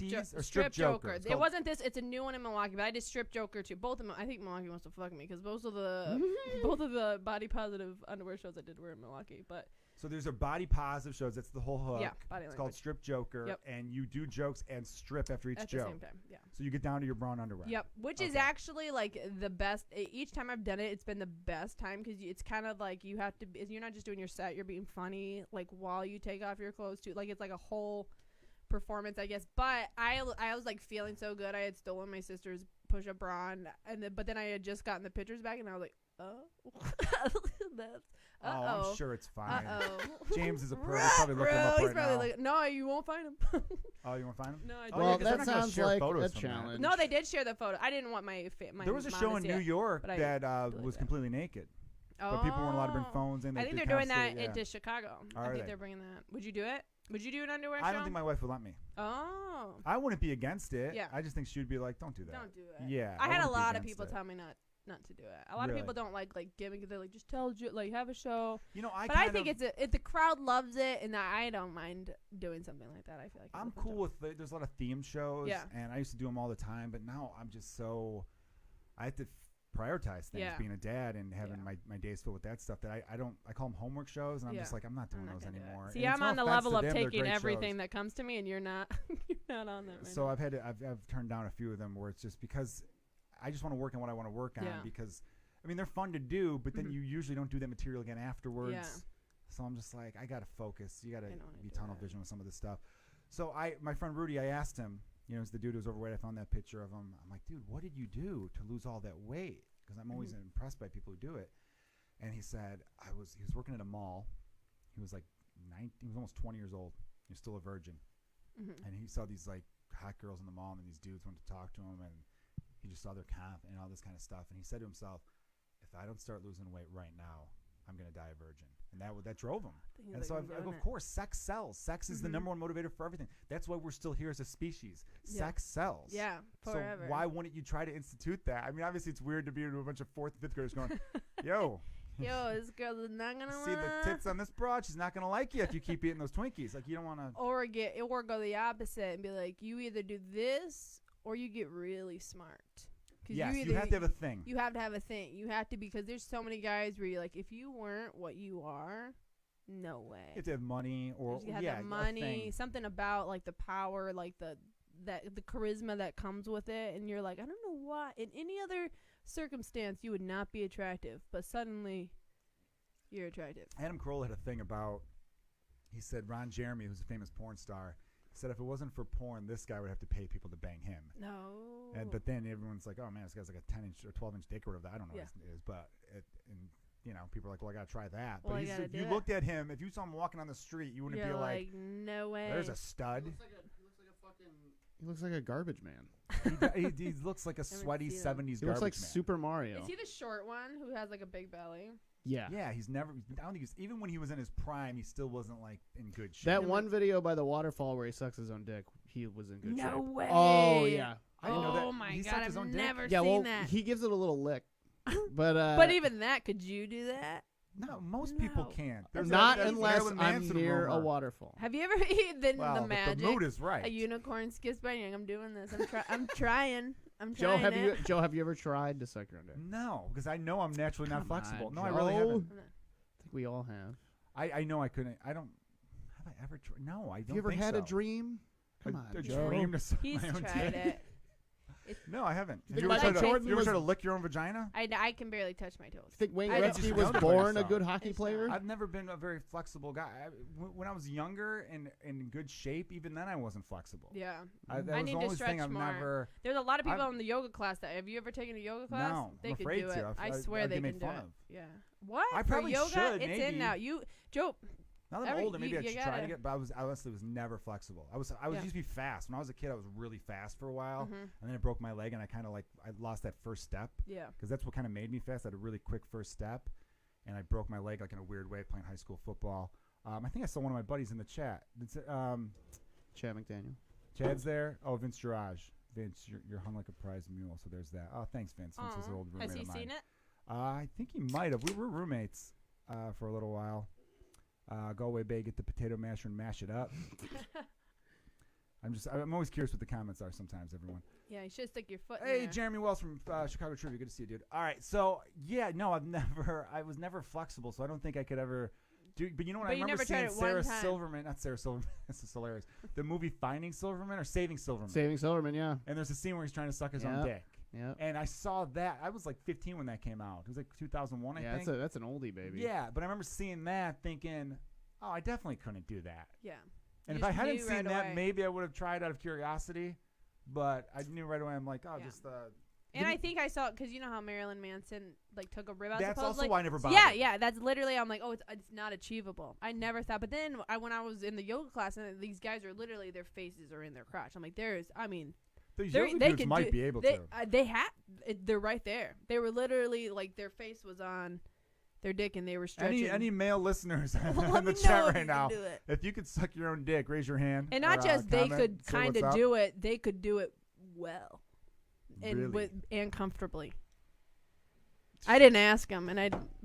Joker. It wasn't this. It's a new one in Milwaukee, but I did Strip Joker too. Both of them. I think Milwaukee wants to fuck me because both of the body positive underwear shows I did were in Milwaukee. But so there's a body positive shows. That's the whole hook. Yeah, body it's language. called Strip Joker, and you do jokes and strip after each at joke. the same time. Yeah. So you get down to your brown underwear. Yep, which is actually like the best. Each time I've done it, it's been the best time because it's kind of like you have to. You're not just doing your set; you're being funny like while you take off your clothes too. Like it's like a whole performance, I guess. But I was like feeling so good. I had stolen my sister's push-up bra, but then I had just gotten the pictures back, and I was like, I'm sure it's fine. Uh-oh. James is a pro. He's probably looking him up he's right probably now. like, no, you won't find him. Oh, you won't find him? No, I Oh, don't. Well, yeah, that sounds like a challenge. challenge. No, they did share the photo. I didn't want my There was a mom show to in see New it, York but I that deleted was it. completely naked. But people weren't allowed to bring phones in. I think they're doing that into Chicago. I think they're bringing that. Would you do it? Would you do an underwear show? I don't think my wife would let me. Oh. I wouldn't be against it. Yeah. I just think she would be like, don't do that. Don't do it. Yeah. I had a wouldn't be lot of against people it. tell me not to do it. A lot of people don't like giving. They're like, just have a show. You know, But I think the crowd loves it, and I don't mind doing something like that. I feel like I'm cool with there's a lot of themed shows. Yeah. And I used to do them all the time, but now I'm just so I have to prioritize things, being a dad and having my days filled with that stuff that I call them homework shows, and I'm just like, I'm not doing those anymore. See, I'm on the level of taking everything that comes to me, and you're not you're not on that right So now. I've turned down a few of them where it's just because I just want to work on what I want to work on because I mean they're fun to do, but then you usually don't do that material again afterwards. Yeah. So I'm just like, I gotta focus. You gotta be tunnel vision with some of this stuff. So my friend Rudy, I asked him, it's the dude who was overweight. I found that picture of him. I'm like, dude, what did you do to lose all that weight? Because I'm always impressed by people who do it. And he said he was working at a mall. He was like 19. He was almost 20 years old. He was still a virgin. And he saw these like hot girls in the mall, and these dudes wanted to talk to him, and he just saw their comp and all this kind of stuff. And he said to himself, if I don't start losing weight right now, I'm going to die a virgin. And that drove him. And like, so I go, of course, sex sells. Sex is the number one motivator for everything. That's why we're still here as a species. Yeah. Sex sells. Yeah, forever. So why wouldn't you try to institute that? I mean, obviously it's weird to be into a bunch of 4th and 5th graders going, yo, this girl is not gonna see the tits on this broad. She's not gonna like you if you keep eating those Twinkies. Like, you don't want to. Or go the opposite and be like, you either do this or you get really smart. Yes, you have to have a thing. You have to have a thing. You have to, because there's so many guys where you're like, if you weren't what you are, no way. You have to have money or you have to have money, something about like the power, like the charisma that comes with it, and you're like, I don't know why. In any other circumstance, you would not be attractive, but suddenly you're attractive. Adam Carolla had a thing about. He said Ron Jeremy, who's a famous porn star, said if it wasn't for porn, this guy would have to pay people to bang him. No. But then everyone's like, oh man, this guy's like a 10-inch or 12-inch dick or whatever. I don't know what it is, but people are like, well, I gotta try that. Well, but if you looked at him, if you saw him walking on the street, you wouldn't be like, no way. There's a stud. He looks like a garbage man. he looks like a sweaty 70s garbage man. He looks like Super Mario. Is he the short one who has like a big belly? Yeah. Yeah, I don't think even when he was in his prime, he still wasn't like in good shape. That one video by the waterfall where he sucks his own dick, he was in good shape. No way. Oh, yeah. I didn't know that. Oh my He God, sucked his I've own dick? never Yeah, seen well, that. he gives it a little lick. But But even that, could you do that? No, most people can't. not that's unless Marilyn I'm Manson near a rumor. waterfall. Have you ever eaten Well, the but magic? the mood is right. A unicorn's kiss by young. I'm doing this. I'm trying. I'm Joe, trying. Joe, have you ever tried to suck your own dick? No, because I know I'm naturally not Come flexible. on, No, I really Joe. haven't. I think we all have. I know I couldn't. I don't. Have I ever tried? No, I don't. Have you ever think had so. a dream? Come on, a Joe. dream to suck He's my own tried dick? it. No, I haven't. Think Have you ever Michael tried Jordan you ever was- tried to lick your own vagina? I can barely touch my toes. You think Wayne I don't- Gretzky Just was know by born a yourself. good hockey It's player? I've never been a very flexible guy. When I was younger and in good shape, even then I wasn't flexible. Yeah. That I was need the to only stretch thing I've more. never. There's a lot of people I've- in the yoga class that. Have you ever taken a yoga class? No, They I'm could afraid do to. it. I I'd swear they get can made do fun it. of. Yeah. What? I For probably yoga? should, It's maybe. in now. Joe. Now that I'm older, maybe I you should try to gotta- get. But I honestly was never flexible. I was Yeah. used to be fast. When I was a kid, I was really fast for a while, Mhm. and then I broke my leg, and I kind of I lost that first step. Yeah. Because that's what kind of made me fast. I had a really quick first step, and I broke my leg like in a weird way playing high school football. I think I saw one of my buddies in the chat. Chad McDaniel. Chad's there. Oh, Vince Girage. Vince, you're hung like a prize mule. So there's that. Oh, thanks, Vince. Vince is an old roommate Has he of mine. seen it? I think he might have. We were roommates for a little while. Galway Bay, get the potato masher and mash it up. I'm always curious what the comments are sometimes, everyone. Yeah, you should stick your foot in Hey, there. Jeremy Wells from Chicago Trivia. Good to see you, dude. All right, so yeah, no, I was never flexible, so I don't think I could ever do. But you know what? But I you remember never tried seeing it one Sarah time. Silverman. Not Sarah Silverman. This is hilarious. The movie Finding Silverman or Saving Silverman. Saving Silverman, yeah. And there's a scene where he's trying to suck his own Yep. dick. Yeah. And I saw that. I was like 15 when that came out. It was like 2001, I Yeah, think. that's an oldie, baby. Yeah, but I remember seeing that thinking, oh, I definitely couldn't do that. Yeah. And You if I just hadn't knew seen right that, away. maybe I would have tried out of curiosity. But I knew right away. I'm like, oh, Yeah. just And I think I saw it because you know how Marilyn Manson took a rib out. That's supposedly? also why I never bothered. Yeah. That's literally. I'm like, oh, it's not achievable. I never thought. But then when I was in the yoga class, and these guys are literally their faces are in their crotch. I'm like, These They're- yoga they dudes could might do- be able they to. they're right there. They were literally their face was on their dick and they were stretching. Any male listeners Let in me the know chat if right you now, can do it. if you could suck your own dick, raise your hand. And not or, just they comment, could say kind what's of up. do it, they could do it well and Really? and comfortably. I didn't ask him,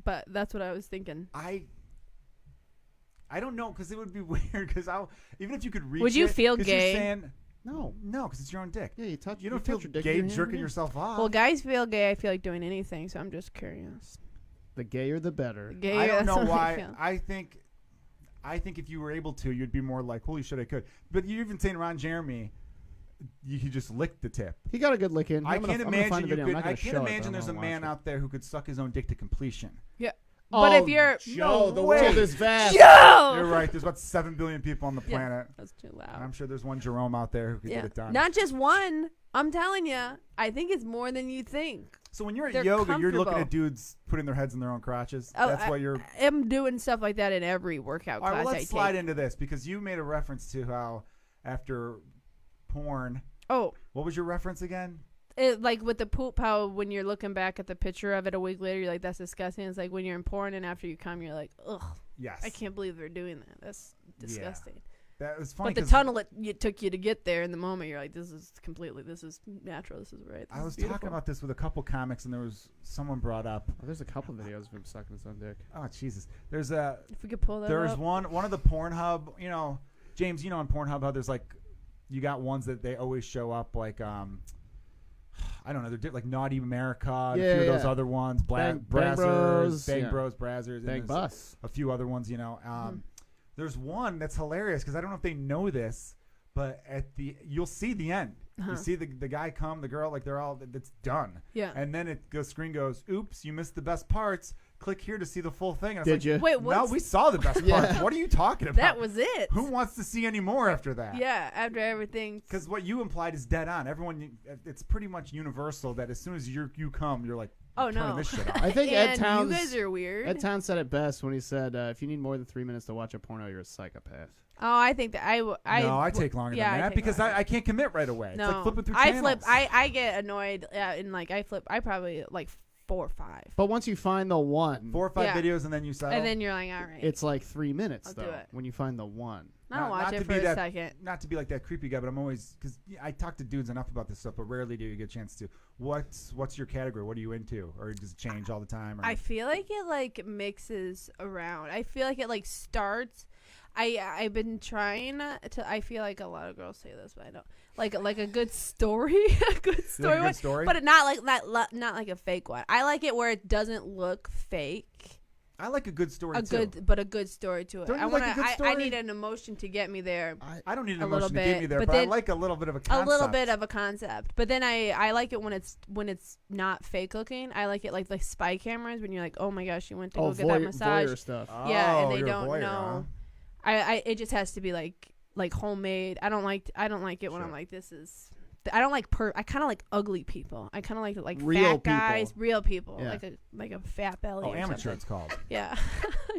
but that's what I was thinking. I don't know, because it would be weird. Because even if you could reach Would you it, feel 'cause gay? You're saying, No. no, because it's your own dick. Yeah, you don't feel touch your dick gay with your hand, jerking yeah. yourself off. Well, guys feel gay. I feel like doing anything, so I'm just curious. The gayer, the better. Gay, I don't that's know what why. feel. I think if you were able to, you'd be more like, holy shit, I could. But you even saying Ron Jeremy, you could just lick the tip. He got a good lick in. I I'm gonna can't find a imagine you video. I'm could. not gonna I can't show it, but imagine I'm there's a gonna man watch it. out there who could suck his own dick to completion. Yeah. But if you're Joe, the way. world is vast. Joe, You're right. There's about 7 billion people on the Yeah. planet. that's too And loud. I'm sure there's one Jerome out there who could get it done. Not just one. I'm telling you, I think it's more than you think. So when you're at They're yoga, you're looking comfortable. at dudes putting their heads in their own crotches. Oh, That's why you're. I'm doing stuff like that in every workout All right, class well, I let's slide take. into this because you made a reference to how after porn. Oh, What was your reference again? it like with the poop, how when you're looking back at the picture of it a week later, you're like, that's disgusting. It's like when you're in porn and after you come, you're like, ugh, Yes. I can't believe they're doing that. That's disgusting. That was funny. But the tunnel it took you to get there in the moment, you're like, this is natural. This is right. I was talking about this with a couple comics, and there was someone brought up. Oh, there's a couple videos of him sucking his own dick. Oh Jesus! There's a. If we could pull that There's up. one of the Pornhub. You know, James. You know on Pornhub how there's like, you got ones that they always show up like I don't know. They're like Naughty America. And a few of those other ones. Bang Brazzers, Bros. Bang Yeah. Bros, Brazzers. Bang and Bus. a few other ones. You know. There's one that's hilarious because I don't know if they know this, but you'll see the end. You see the guy come, the girl, like it's done. Yeah. And then the screen goes, oops, you missed the best parts. Click here to see the full thing. And Did you? Wait, what? No, we saw the best parts. What are you talking about? That was it. Who wants to see any more after that? Yeah, after everything. Because what you implied is dead on. It's pretty much universal that as soon as you come, you're like, Oh turning no! this shit off. I think Ed Towns. You guys are weird. Ed Towns said it best when he said, "If you need more than 3 minutes to watch a porno, you're a psychopath." Oh, I think that No, I take longer than that because I can't commit right away. No, it's like flipping through I channels. flip. I get annoyed. And like I flip. I probably like 4 or 5. But once you find the one, 4 or 5 videos and then you settle. And then you're like, all right. it's like 3 minutes I'll though. do it. When you find the one. I don't watch it for a second. Not to be like that creepy guy, but I'm always because I talk to dudes enough about this stuff, but rarely do you get a chance to. What's your category? What are you into, or does it change all the time? Or? I feel like it like mixes around. I feel like it like starts. I've been trying to. I feel like a lot of girls say this, but I don't like a good story, a good story, like a good story? but not like that. Not like a fake one. I like it where it doesn't look fake. I like a good story too. A good story to it. Don't you I like want a good I story? need an emotion to get me there. I don't need an a little emotion to get bit, me there, but but I then- like a little bit of a concept. A little bit of a concept, but then I like it when it's not fake looking. I like it like spy cameras when you're like, oh my gosh, you went to go get that massage. voyeur stuff. Yeah, and Oh, they you're a don't voyeur, know. huh? It just has to be like homemade. I don't like it when Sure. I'm like, this is. I don't like I kind of like ugly people. I kind of like Real fat guys, people. real people, Yeah. like a fat belly. Oh, or amateur, something. it's called. Yeah,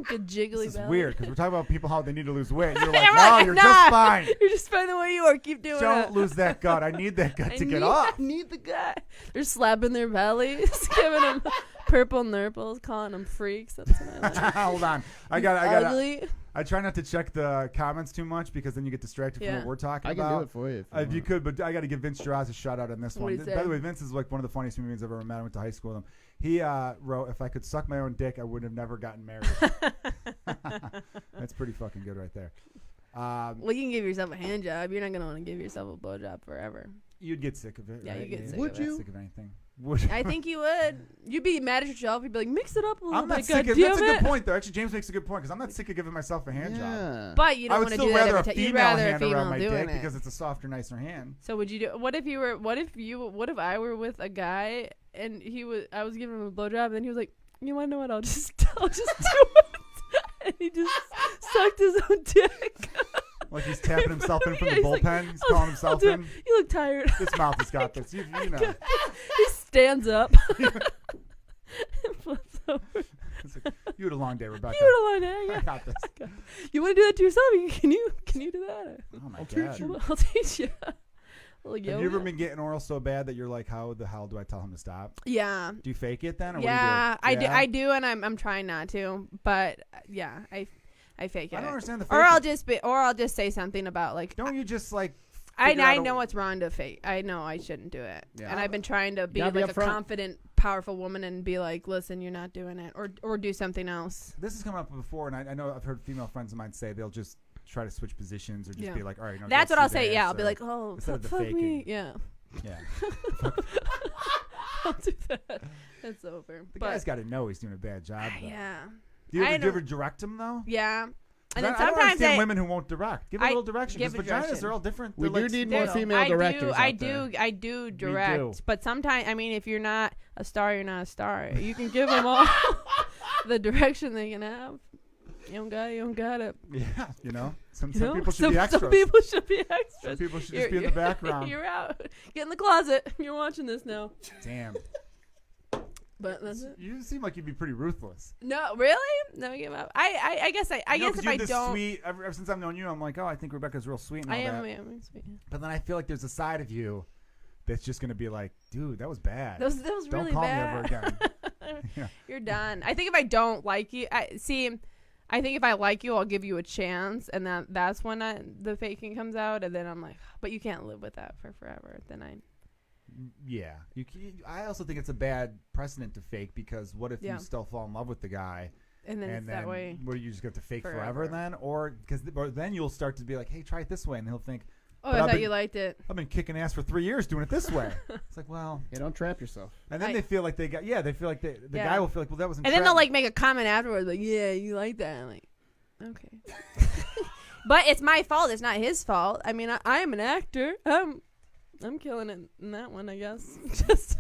good jiggly This is belly. weird because we're talking about people how they need to lose weight. And you're like, Yeah, no, right, you're nah. just fine. You're just fine the way you are. Keep doing it. Don't lose that gut. I need that gut to get I off. need the guy. They're slapping their bellies, giving them purple nurples, calling them freaks. That's what I like. Hold on. I got. Ugly. I try not to check the comments too much because then you get distracted from Yeah. what we're talking I can about. do it for you. If you could, but I got to give Vince Giraz a shout out on this What'd one. he By say? the way, Vince is like one of the funniest human beings I've ever met. I went to high school with him. He wrote, "If I could suck my own dick, I would have never gotten married." That's pretty fucking good right there. Well, you can give yourself a hand job. You're not gonna want to give yourself a blowjob forever. You'd get sick of it. Yeah, right? you get sick Would of it. you? Sick of anything? Would you? I think you would. You'd be mad at yourself. You'd be like, mix it up a little I'm not bit. sick God of. damn That's a it. good point, though. Actually, James makes a good point because I'm not sick of giving myself a hand job. But you I don't would want to still do that rather a every time. You'd female rather a hand around female my doing dick it. because it's a softer, nicer hand. So would you do? What if I were with a guy and I was giving him a blowjob and then he was like, you want to know what? I'll just do it. And he just sucked his own dick. Like he's tapping himself in from Yeah, the he's like, bullpen. He's I'll calling himself do it. in. You look tired. This mouth has got this. You know. He stands up. and flips over. It's like, you had a long day, Rebecca. You would have I yeah. got this. You want to do that to yourself? Can you do that? Oh my I'll god. teach you. I'll teach you. Well, Have you ever been getting oral so bad that you're like, how the hell do I tell him to stop? Yeah. Do you fake it then? Or Yeah, what do you do? I do, and I'm trying not to, but yeah, I fake it. I don't understand the Or faking. I'll just say something about like Don't you just like I figure out a- know what's wrong to fake. I know I shouldn't do it, Yeah. and I've been trying to be Gotta be like a upfront. confident, powerful woman and be like, listen, you're not doing it, or do something else. This has come up before, and I know I've heard female friends of mine say they'll just try to switch positions or just Yeah. be like, all right, no, That's let's what I'll do say. this, Yeah, I'll be or- like, oh, instead of the fuck me. faking. Yeah, yeah. I'll do that. It's over. The but guy's got to know he's doing a bad job. though. yeah, Do you I ever know. direct him though? yeah. 'Cause And then I don't sometimes understand women who won't direct. Give a I little direction give because a vaginas direction. are all different. We They're do like need more scale. female directors I out there. I do do. direct, but sometimes I mean, if you're not a star, you're not a star. You can give them all the direction they can have. You don't got it. Yeah, you know, some You know? people should be extras. Some people should be extras. Some people should You're- just be in the background. You're out. Get in the closet. You're watching this now. Damn. But that's it. You seem like you'd be pretty ruthless. No, really? No, give up. I guess I You know, guess 'cause if you're I this don't, sweet. Ever since I've known you, I'm like, oh, I think Rebecca's real sweet and all I that. am sweet. But then I feel like there's a side of you that's just going to be like, dude, that was bad. That was Don't really call bad. me ever again. Yeah. You're done. I think if I don't like you, I think if I like you, I'll give you a chance, and that's when the faking comes out, and then I'm like, but you can't live with that for forever. Then Yeah. I also think it's a bad precedent to fake, because what if you still fall in love with the guy? And then it's that way. What do you just get to fake forever then? Or then you'll start to be like, hey, try it this way. And he'll think, oh, I thought you liked it. I've been kicking ass for 3 years doing it this way. It's like, well. Yeah, don't trap yourself. And then they feel like they feel like the guy will feel like, well, that wasn't. And then they'll like make a comment afterwards, like, yeah, you like that. I'm like, okay. But it's my fault. It's not his fault. I mean, I'm an actor. I'm killing it in that one, I guess. Just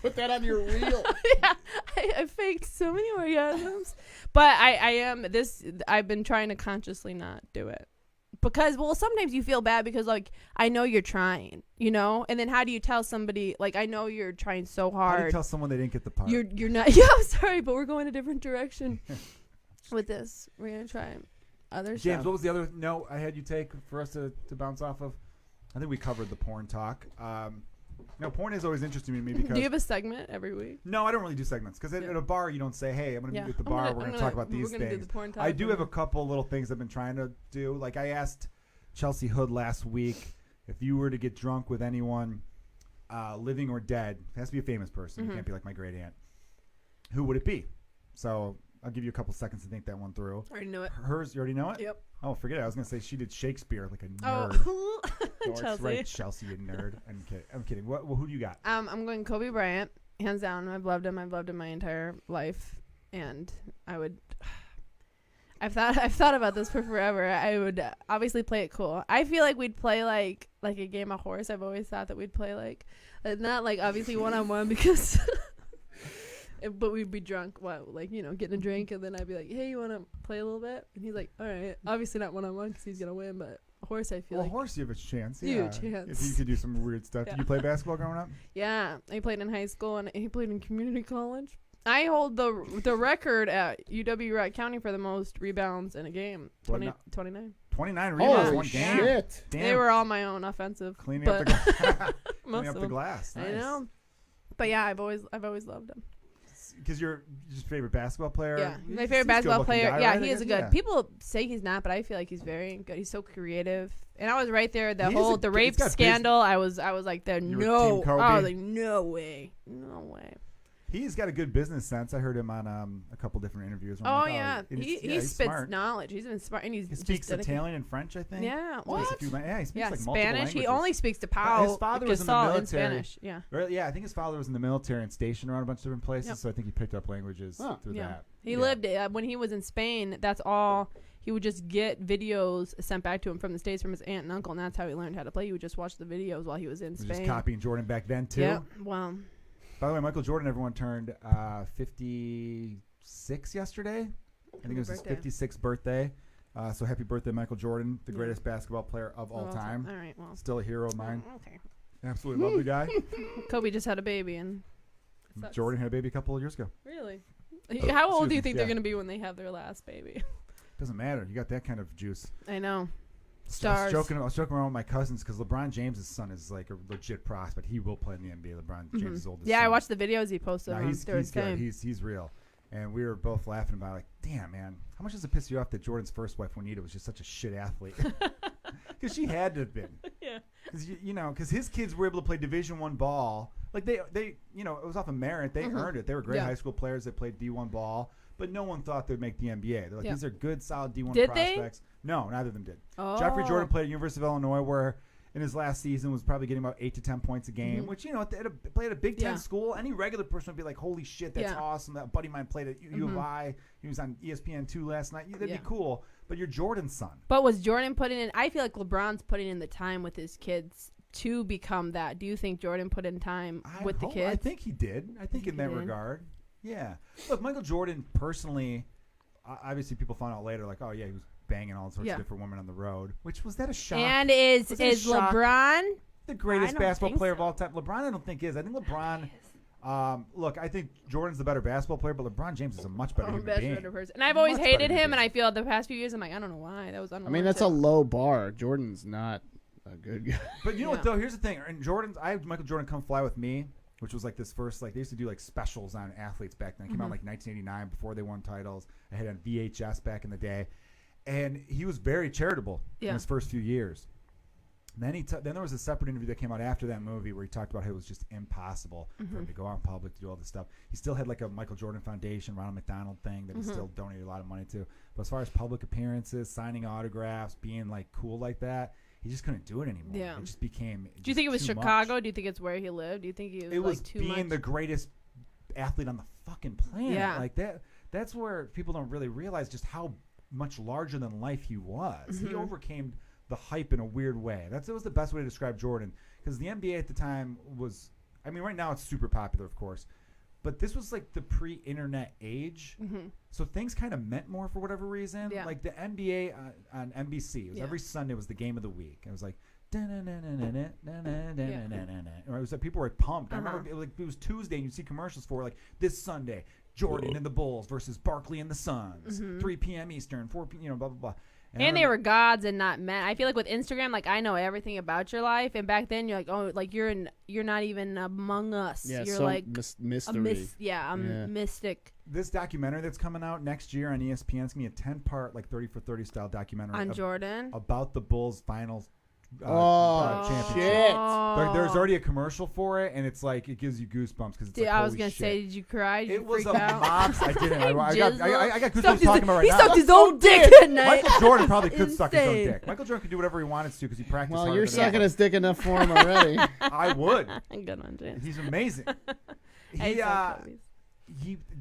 put that on your reel. Yeah, I faked so many orgasms. But I've been trying to consciously not do it. Because, well, sometimes you feel bad because, like, I know you're trying, you know? And then how do you tell somebody, like, I know you're trying so hard. How do you tell someone they didn't get the part? You're not, yeah, I'm sorry, but we're going a different direction with this. We're going to try other James, stuff. what was the other note I had you take for us to bounce off of? I think we covered the porn talk. Porn is always interesting to me because... Do you have a segment every week? No, I don't really do segments because at a bar you don't say, hey, I'm going to meet you at the bar. We're going to talk about these things. Do the porn talk. I do have a couple little things I've been trying to do. Like I asked Chelsea Hood last week if you were to get drunk with anyone living or dead. It has to be a famous person. It can't be like my great aunt. Who would it be? So I'll give you a couple seconds to think that one through. I already know it. Hers, you already know it? Yep. Oh, forget it. I was going to say she did Shakespeare like a nerd. Oh, Chelsea. Right, Chelsea, you nerd. I'm kidding. Who do you got? I'm going Kobe Bryant, hands down. I've loved him my entire life, and I've thought about this for forever. I would obviously play it cool. I feel like we'd play like a game of horse. I've always thought that we'd play not like obviously 1-on-1 because. But we'd be drunk, getting a drink, and then I'd be like, hey, you want to play a little bit? And he's like, all right. Obviously not 1-on-1 because he's going to win, but horse, I feel like. Horse, you have a chance. You Yeah. have a chance. If you could do some weird stuff. Yeah. Did you play basketball growing up? Yeah. I played in high school, and he played in community college. I hold the record at UW County for the most rebounds in a game, 29. 29 rebounds Holy one game. shit. Damn. They were all my own offensive. Cleaning up most of the them. glass. Nice. I know. But yeah, I've always loved him. Because you're your favorite basketball player. Yeah, He's my favorite basketball player. Guy, yeah, right? he is a good. People say he's not, but I feel like he's very good. He's so creative. And I was right there. The rape scandal. I was like, there. No. I was like, no way. He's got a good business sense. I heard him on a couple different interviews. Oh, yeah. He spits smart. knowledge. He's been smart. And he speaks Italian and French, I think. Yeah. What? He speaks like multiple Spanish. languages. He only speaks to Pau. His father was in the military. In Spanish. Yeah. Yeah, I think his father was in the military and stationed around a bunch of different places. Yep. So I think he picked up languages through that. He lived when he was in Spain. That's all. He would just get videos sent back to him from the States from his aunt and uncle, and that's how he learned how to play. He would just watch the videos while he was in Spain. Just copying Jordan back then, too. Yeah, wow. By the way, Michael Jordan, everyone turned 56 yesterday. I think it was his 56th birthday. So happy birthday, Michael Jordan, the greatest basketball player of all time. All right, well. Still a hero of mine. Okay. Absolutely love the guy. Kobe just had a baby, and Jordan had a baby a couple of years ago. Really? How old do you think they're going to be when they have their last baby? Doesn't matter. You got that kind of juice. I know. Stars. I was joking around with my cousins because LeBron James' son is like a legit prospect. He will play in the NBA. LeBron James' oldest son. Yeah, I watched the videos he posted. He's good. He's real. And we were both laughing about like, damn, man, how much does it piss you off that Jordan's first wife, Juanita, was just such a shit athlete? Because she had to have been. Yeah. Because his kids were able to play Division I ball. Like they it was off of merit. They earned it. They were great high school players that played D1 ball. But no one thought they'd make the NBA. They're like, these are good, solid D1 prospects. No, neither of them did. Oh. Jeffrey Jordan played at University of Illinois, where in his last season was probably getting about 8 to 10 points a game, which, played at a Big Ten school. Any regular person would be like, holy shit, that's awesome. That buddy of mine played at U of I. He was on ESPN2 last night. That'd be cool. But you're Jordan's son. But was Jordan putting in – I feel like LeBron's putting in the time with his kids to become that. Do you think Jordan put in time with the kids? I think he did. I think in that regard. Yeah. Look, Michael Jordan personally – obviously, people found out later, like, oh, yeah, he was banging all sorts of different women on the road. Was that a shock? And is LeBron the greatest basketball player of all time? LeBron, I don't think is. I think LeBron. Look, I think Jordan's the better basketball player, but LeBron James is a much better human being. And I've always hated him, and I feel the past few years, I'm like, I don't know why. That was unwarranted. I mean, that's a low bar. Jordan's not a good guy. But you know what though? Here's the thing. And Jordan's, I had Michael Jordan Come Fly With Me, which was like this first, like they used to do like specials on athletes back then. It came out in like 1989 before they won titles. I had it on VHS back in the day, and he was very charitable in his first few years. Then then there was a separate interview that came out after that movie where he talked about how it was just impossible for him to go out in public to do all this stuff. He still had like a Michael Jordan Foundation, Ronald McDonald thing that he still donated a lot of money to. But as far as public appearances, signing autographs, being like cool like that, he just couldn't do it anymore. Yeah. It just became. Do you think it was Chicago? Do you think it's where he lived? Do you think he was? It was like too being the greatest athlete on the fucking planet. Yeah. Like that. That's where people don't really realize just how much larger than life he was. He overcame the hype in a weird way. That was the best way to describe Jordan, because the NBA at the time was. I mean, right now it's super popular, of course. But this was like the pre-internet age, so things kind of meant more for whatever reason. Yeah. Like the NBA on NBC, it was every Sunday was the game of the week. It was like, or it was like people were pumped. I remember it was Tuesday, and you'd see commercials for like this Sunday, Jordan and the Bulls versus Barkley and the Suns, 3 p.m. Eastern, 4 p.m. Blah blah blah. And they were gods and not men. I feel like with Instagram, like I know everything about your life, and back then you're like, oh, like you're not even among us. Yeah, you're so like mystery. Mystic. This documentary that's coming out next year on ESPN is gonna be a 10-part like 30 for 30 style documentary on Jordan about the Bulls' finals. Championship. Shit. There's already a commercial for it, and it's like it gives you goosebumps because it's like, I was gonna say, did you cry? Did it you was freak a out? mobs. I didn't. I got goosebumps talking about right now. He sucked his own dick that night. Michael Jordan probably could suck his own dick. Michael Jordan could do whatever he wanted to because he practiced. Well, you're sucking his dick enough for him already. I would. Good one, James. He's amazing.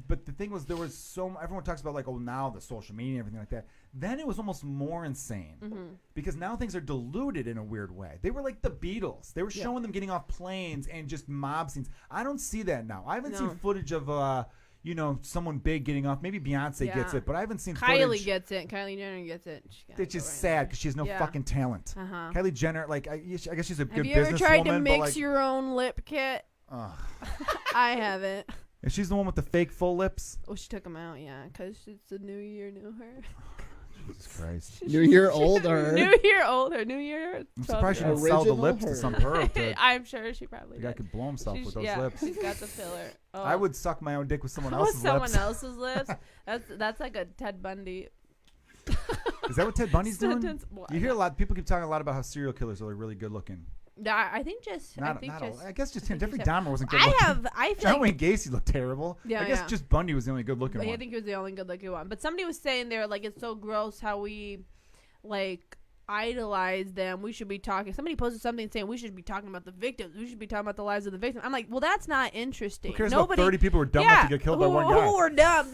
But the thing was, there was everyone talks about like, oh, now the social media and everything like that. Then it was almost more insane because now things are diluted in a weird way. They were like the Beatles. They were showing them getting off planes and just mob scenes. I don't see that now. I haven't seen footage of someone big getting off. Maybe Beyonce gets it, but I haven't seen Kylie gets it. Kylie Jenner gets it. It's just sad because she has no fucking talent. Kylie Jenner, like I guess she's a good businesswoman. Have you ever tried to mix your own lip kit? I haven't. And she's the one with the fake full lips. Oh, she took them out, because it's a new year, new her. Jesus Christ. New year, old her. New year, old her. New year. I'm surprised she didn't sell the lips to some perv. I'm sure she probably did. The guy could blow himself with those lips. She's got the filler. Oh. I would suck my own dick with someone else's lips. Someone else's lips? That's like a Ted Bundy. Is that what Ted Bundy's doing? You hear a lot. People keep talking a lot about how serial killers are like really good looking. I think just I guess just him. Jeffrey Dahmer wasn't good looking. John Wayne Gacy looked terrible. I guess just Bundy was the only good looking one. I think he was the only good looking one. But somebody was saying there, like, it's so gross how we like idolize them. We should be talking. Somebody posted something saying we should be talking about the victims. We should be talking about the lives of the victims. I'm like, well, that's not interesting. Who cares about 30 people who are dumb enough to get killed by one guy? Who were dumb?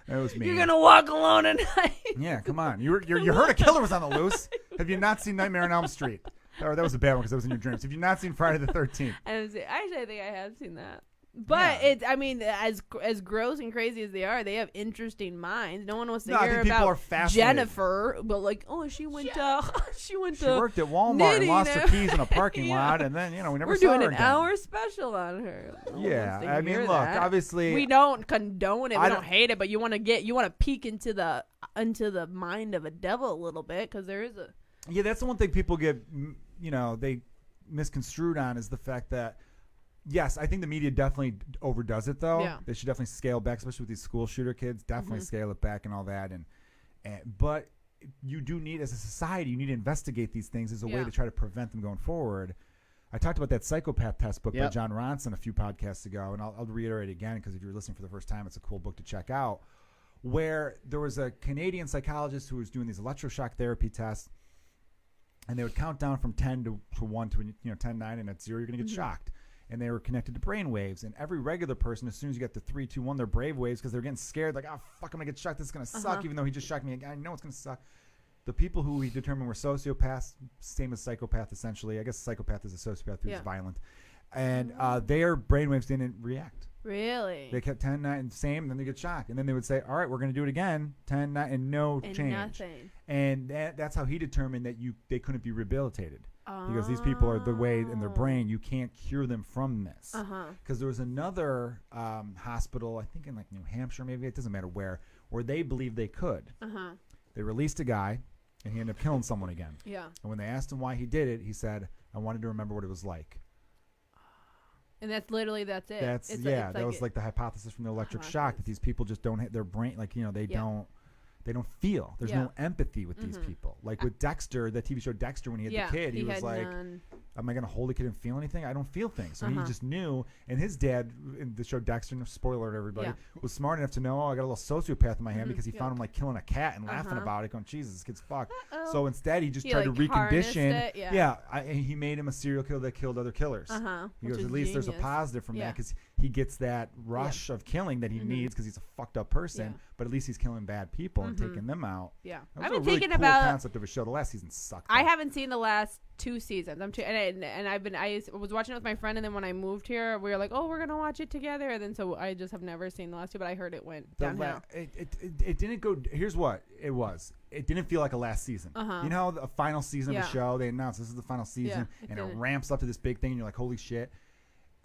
That was me. You're gonna walk alone at night. Yeah, come on. You heard a killer was on the loose. Have you not seen Nightmare on Elm Street? Or that was a bad one because that was in your dreams. Have you not seen Friday the 13th? Actually, I think I have seen that. But it's, I mean, as gross and crazy as they are, they have interesting minds. No one wants to hear about Jennifer, but like, oh, she worked at Walmart and lost her keys in a parking lot, and then we never saw her again. We're doing an hour special on her. I mean, look, obviously we don't condone it. We don't hate it, but you want to peek into the mind of a devil a little bit because there is a. Yeah, that's the one thing people get, they misconstrued on is the fact that. Yes, I think the media definitely overdoes it, though. Yeah. They should definitely scale back, especially with these school shooter kids. Definitely scale it back and all that. But you do need, as a society, you need to investigate these things as a way to try to prevent them going forward. I talked about that psychopath test book by John Ronson a few podcasts ago, and I'll reiterate again because if you're listening for the first time, it's a cool book to check out, where there was a Canadian psychologist who was doing these electroshock therapy tests, and they would count down from 10 to 1 to 10, 9, and at 0, you're going to get shocked. And they were connected to brain waves. And every regular person, as soon as you get to 3, 2, 1, they're brave waves because they're getting scared. Like, oh, fuck, I'm going to get shocked. This is going to suck, even though he just shocked me. I know it's going to suck. The people who we determined were sociopaths, same as psychopath, essentially. I guess psychopath is a sociopath who's violent. And their brain waves didn't react. Really? They kept 10, 9, same, and then they get shocked. And then they would say, all right, we're going to do it again, 10, 9, and no change. Nothing. And that's how he determined that they couldn't be rehabilitated. Because these people are the way in their brain, you can't cure them from this. Because there was another hospital, I think in like New Hampshire, maybe, it doesn't matter where they believed they could. They released a guy and he ended up killing someone again. Yeah. And when they asked him why he did it, he said, "I wanted to remember what it was like." And that's literally it. That's It's that like was like the hypothesis from the electric shock, that these people just don't hit their brain, like, you know, they don't feel. There's no empathy with these people. Like with Dexter, that TV show Dexter, when he had the kid, he was like, none. am I going to hold a kid and feel anything? I don't feel things. So he just knew. And his dad, in the show Dexter, no spoiler alert, everybody, was smart enough to know, I got a little sociopath in my hand because he found him like killing a cat and laughing about it, going, Jesus, this kid's fucked. So instead, he just tried to recondition. And he made him a serial killer that killed other killers. He goes, at least there's a positive from that, because he gets that rush of killing that he needs because he's a fucked up person. But at least he's killing bad people and taking them out. Yeah, I've been thinking about the concept of a show. The last season sucked. I haven't seen the last 2 seasons. I was watching it with my friend, and then when I moved here, we were like, oh, we're gonna watch it together. And then so I just have never seen the last 2, but I heard it went downhill. It didn't go. Here's what it was. It didn't feel like a last season. You know, the final season of the show, they announced this is the final season, and it ramps up to this big thing, and you're like, holy shit.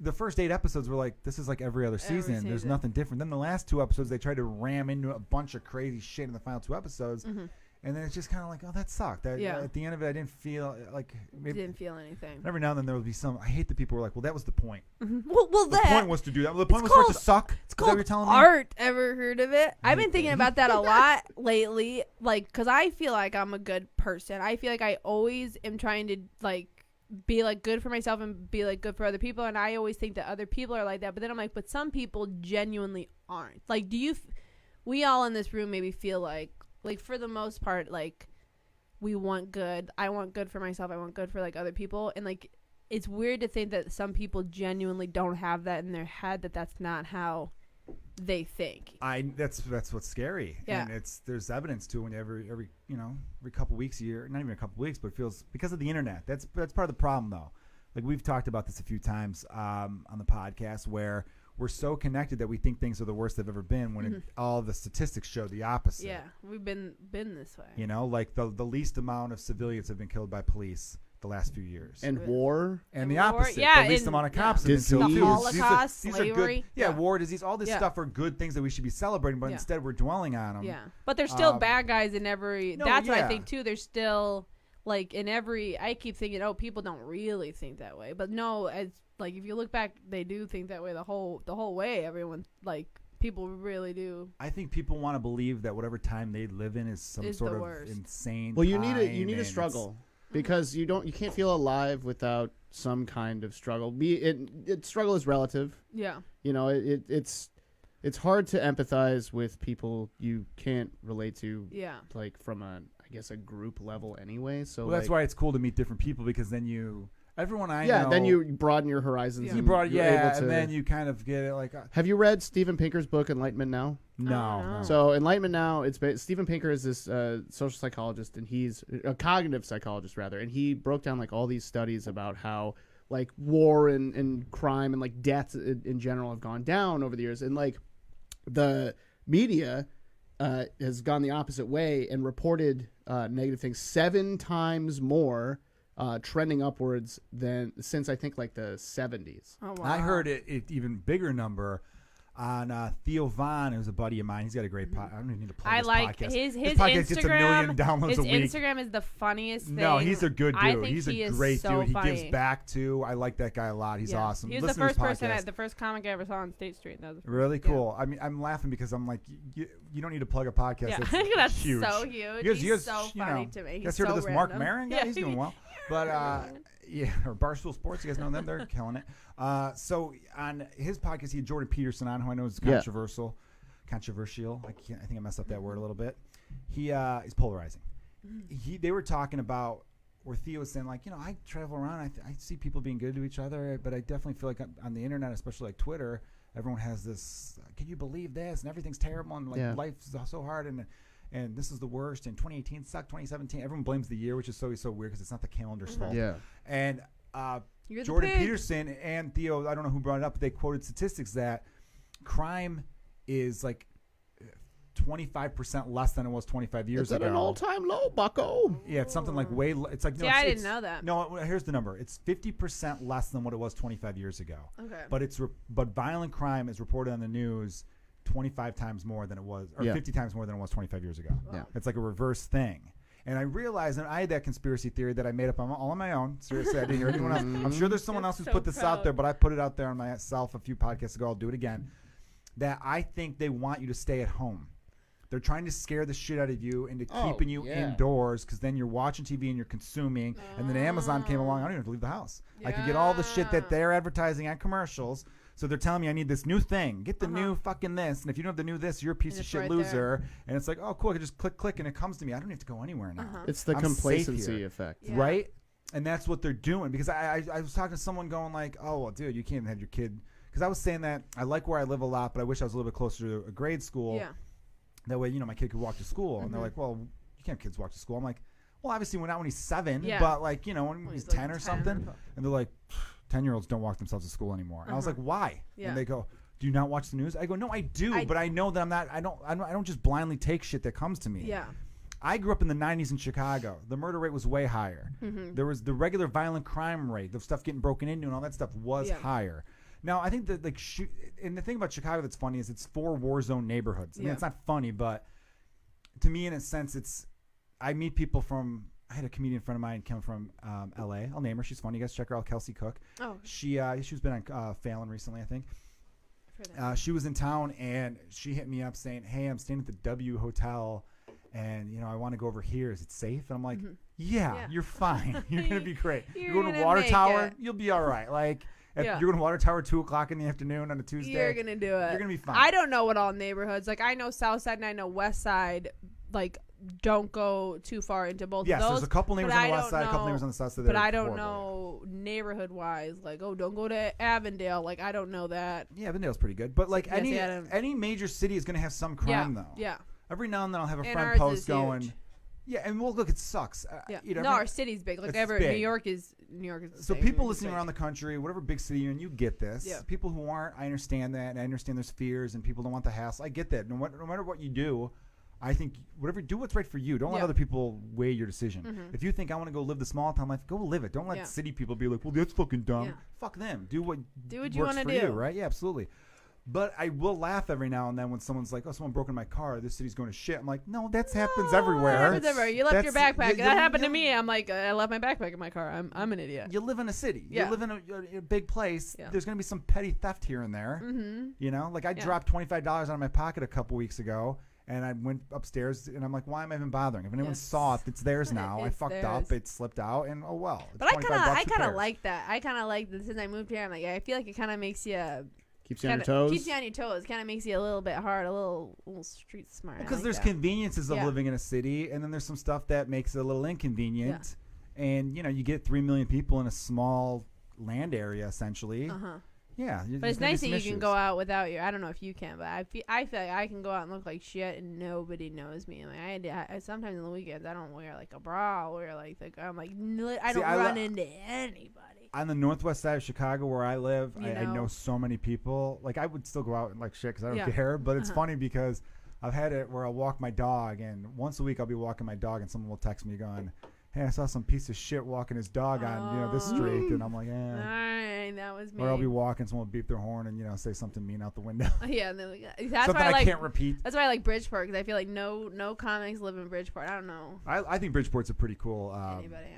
The first 8 episodes were like, this is like every other season. There's nothing different. Then the last 2 episodes, they tried to ram into a bunch of crazy shit in the final 2 episods. And then it's just kind of like, oh, that sucked. At the end of it, I didn't feel like... Didn't feel anything. Every now and then there would be some... I hate that people were like, well, that was the point. Well, the point was to do that. Well, the point was for it to suck. It's called art. Ever heard of it? I've been thinking about that a lot lately. Like, because I feel like I'm a good person. I feel like I always am trying to, like, be like good for myself and be like good for other people, and I always think that other people are like that, but then I'm like, but some people genuinely aren't. Like, we all in this room maybe feel like for the most part, like, we want good. I want good for myself. I want good for like other people, and like, it's weird to think that some people genuinely don't have that in their head, that's not how they think. That's what's scary. Yeah. And there's evidence to it when every couple weeks a year, not even a couple weeks, but it feels because of the internet. That's part of the problem though. Like, we've talked about this a few times on the podcast, where we're so connected that we think things are the worst they've ever been, when all the statistics show the opposite. Yeah, we've been this way. You know, like the least amount of civilians have been killed by police the last few years. And war. And the opposite. Yeah, the least amount of cops have been disease. killed. The Holocaust, these slavery. are good, war, disease, all this stuff are good things that we should be celebrating, but instead we're dwelling on them. Yeah, but there's still bad guys in every... that's what I think, too. There's still, like, in every... I keep thinking, oh, people don't really think that way. But no, it's like, if you look back, they do think that way the whole way. Everyone, like... People really do. I think people want to believe that whatever time they live in is some sort of insane. Well, you need a struggle, because you can't feel alive without some kind of struggle. Struggle is relative. Yeah. You know, it's hard to empathize with people you can't relate to. Yeah. Like, from a group level anyway. So that's why it's cool to meet different people, because then everyone I know. Yeah, then you broaden your horizons. Yeah. And then you kind of get it like... Have you read Steven Pinker's book, Enlightenment Now? No. So Enlightenment Now, Steven Pinker is this social psychologist, and he's a cognitive psychologist, rather, and he broke down like all these studies about how like war and crime and like deaths in general have gone down over the years, and like the media has gone the opposite way and reported negative things 7 times more. Trending upwards since I think like the 70s. Oh, wow. I heard it even bigger number on Theo Von, who's a buddy of mine. He's got a great podcast. I don't even need to plug his podcast. His podcast Instagram. Gets 1 million downloads a week. His Instagram is the funniest thing. No, he's a good dude. I think he's he a is great so dude. funny. He gives back too. I like that guy a lot. He's awesome. He was Listen the first comic I ever saw on State Street. Really cool. I mean, I'm laughing because I'm like, you don't need to plug a podcast. Yeah, that's huge. So huge. He's so funny to me. You guys heard of this Mark Maron guy? Yeah. He's doing well. But yeah, or Barstool Sports, you guys know them? They're killing it. So on his podcast, he had Jordan Peterson on, who I know is controversial. I think I messed up that word a little bit. He's polarizing. They were talking about where Theo was saying, like, I travel around, I see people being good to each other, but I definitely feel like on the internet, especially like Twitter, everyone has this, can you believe this? And everything's terrible, and like life's so hard, and this is the worst. And 2018 sucked. 2017, everyone blames the year, which is so weird because it's not the calendar's fault. Yeah. And Jordan Peterson and Theo, I don't know who brought it up, but they quoted statistics that crime is like 25% less than it was 25 years ago. It's at an all-time low, bucko. Yeah, it's something like way. It's like I didn't know that. No, here's the number. It's 50% less than what it was 25 years ago. Okay. But violent crime is reported on the news 25 times more than it was, or 50 times more than it was 25 years ago. Yeah. It's like a reverse thing. And I realized, and I had that conspiracy theory that I made up all on my own. Seriously, I didn't hear anyone else. I'm sure there's someone else who's put this out there, but I put it out there on myself a few podcasts ago. I'll do it again. That I think they want you to stay at home. They're trying to scare the shit out of you into keeping you indoors, because then you're watching TV and you're consuming. And then Amazon came along. I don't even have to leave the house. Yeah. I could get all the shit that they're advertising on commercials. So they're telling me I need this new thing. Get the new fucking this. And if you don't have the new this, you're a piece of shit loser. There. And it's like, oh, cool. I can just click, and it comes to me. I don't have to go anywhere now. It's the complacency effect. Yeah. Right? And that's what they're doing. Because I was talking to someone going like, oh, well, dude, you can't even have your kid. Because I was saying that I like where I live a lot, but I wish I was a little bit closer to a grade school. Yeah. That way, my kid could walk to school. And they're like, well, you can't have kids walk to school. I'm like, well, obviously not when he's 7, but like, when he's 10 or something. And they're like, 10-year-olds don't walk themselves to school anymore. And I was like, why? Yeah. And they go, do you not watch the news? I go, no, I do, but I know that I don't just blindly take shit that comes to me. Yeah. I grew up in the 90s in Chicago. The murder rate was way higher. There was the regular violent crime rate, the stuff getting broken into and all that stuff was higher. Now, I think that and the thing about Chicago that's funny is it's 4 war zone neighborhoods. I mean, it's not funny, but to me, in a sense, I meet people from. I had a comedian friend of mine come from L.A. I'll name her. She's funny. You guys check her out, Kelsey Cook. Oh. She's been on Fallon recently, I think. She was in town and she hit me up saying, "Hey, I'm staying at the W Hotel, and I want to go over here. Is it safe?" And I'm like, "Yeah, you're fine. You're gonna be great. You're going to Water Tower. You'll be all right. Like." If you're going to Water Tower 2:00 in the afternoon on a Tuesday, you're going to do it. You're going to be fine. I don't know what all neighborhoods. Like, I know South Side and I know West Side. Like, don't go too far into both of those. Yes, there's a couple neighbors on the West Side, a couple neighbors on the South Side. But I don't know neighborhood-wise. Like, don't go to Avondale. Like, I don't know that. Yeah, Avondale's pretty good. But, like, any major city is going to have some crime, though. Yeah. Every now and then I'll have a friend post going... Huge. Yeah, and look, it sucks. No, our city's big. Like New York is. So people listening around the country, whatever big city you're in, you get this. Yeah. People who aren't, I understand that, and I understand there's fears, and people don't want the hassle. I get that. No matter what you do, I think do what's right for you. Don't let other people weigh your decision. If you think I want to go live the small town life, go live it. Don't let city people be like, well, that's fucking dumb. Yeah. Fuck them. Do what you want to do. You, right? Yeah, absolutely. But I will laugh every now and then when someone's like, "Oh, someone broke in my car. This city's going to shit." I'm like, "No, that happens everywhere. It happens everywhere. You left your backpack. That happened to me. I'm like, I left my backpack in my car. I'm an idiot. You live in a city. You live in a big place. Yeah. There's going to be some petty theft here and there. Like I dropped $25 out of my pocket a couple weeks ago, and I went upstairs, and I'm like, "Why am I even bothering? If anyone saw it, it's theirs now. I fucked up. It slipped out, and oh well." But I kind of like that. I kind of like that since I moved here. I'm like, I feel like it kind of makes you. Keeps you on your toes. Keeps you on your toes. Kind of makes you a little bit hard, a little street smart. Because there's conveniences of living in a city, and then there's some stuff that makes it a little inconvenient. Yeah. And you get 3 million people in a small land area, essentially. Yeah, but it's nice that you can go out without I don't know if you can, but I feel like I can go out and look like shit and nobody knows me. Like I sometimes on the weekends I don't wear like a bra. I'll wear like I'm like I don't run into anybody. On the northwest side of Chicago where I live, I know so many people. Like I would still go out and like shit because I don't care. But it's funny because I've had it where I'll walk my dog, and once a week I'll be walking my dog, and someone will text me going, "Hey, I saw some piece of shit walking his dog on this street," and I'm like, "Eh." Alright, that was me. Or I'll be walking, someone will beep their horn and say something mean out the window. Yeah, and that's something why I can't repeat. That's why I like Bridgeport, because I feel like no comics live in Bridgeport. I don't know. I think Bridgeport's a pretty cool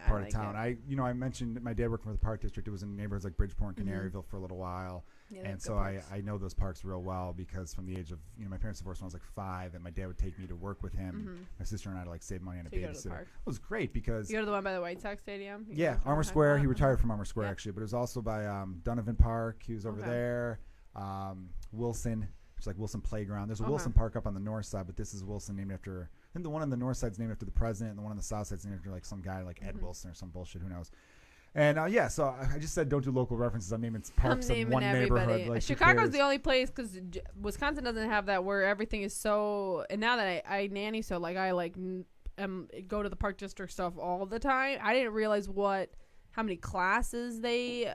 part of town. I mentioned my dad working for the park district. It was in neighborhoods like Bridgeport and Canaryville for a little while. Yeah, and so I know those parks real well because from the age of my parents divorced when I was like 5, and my dad would take me to work with him. My sister and I to like save money on a babysitter. It was great because you go to the one by the White Sox Stadium. Yeah, Armour Square. He retired from Armour Square actually, but it was also by Donovan Park. He was over there. Wilson, which is like Wilson Playground. There's a Wilson Park up on the north side, but this is Wilson named after. I think the one on the north side is named after the president, and the one on the south side is named after like some guy like Ed Wilson or some bullshit. Who knows? And so I just said don't do local references. I'm naming parks of one neighborhood. Like, Chicago's the only place because Wisconsin doesn't have that where everything is so. And now that I nanny, so like I like go to the park district stuff all the time. I didn't realize how many classes they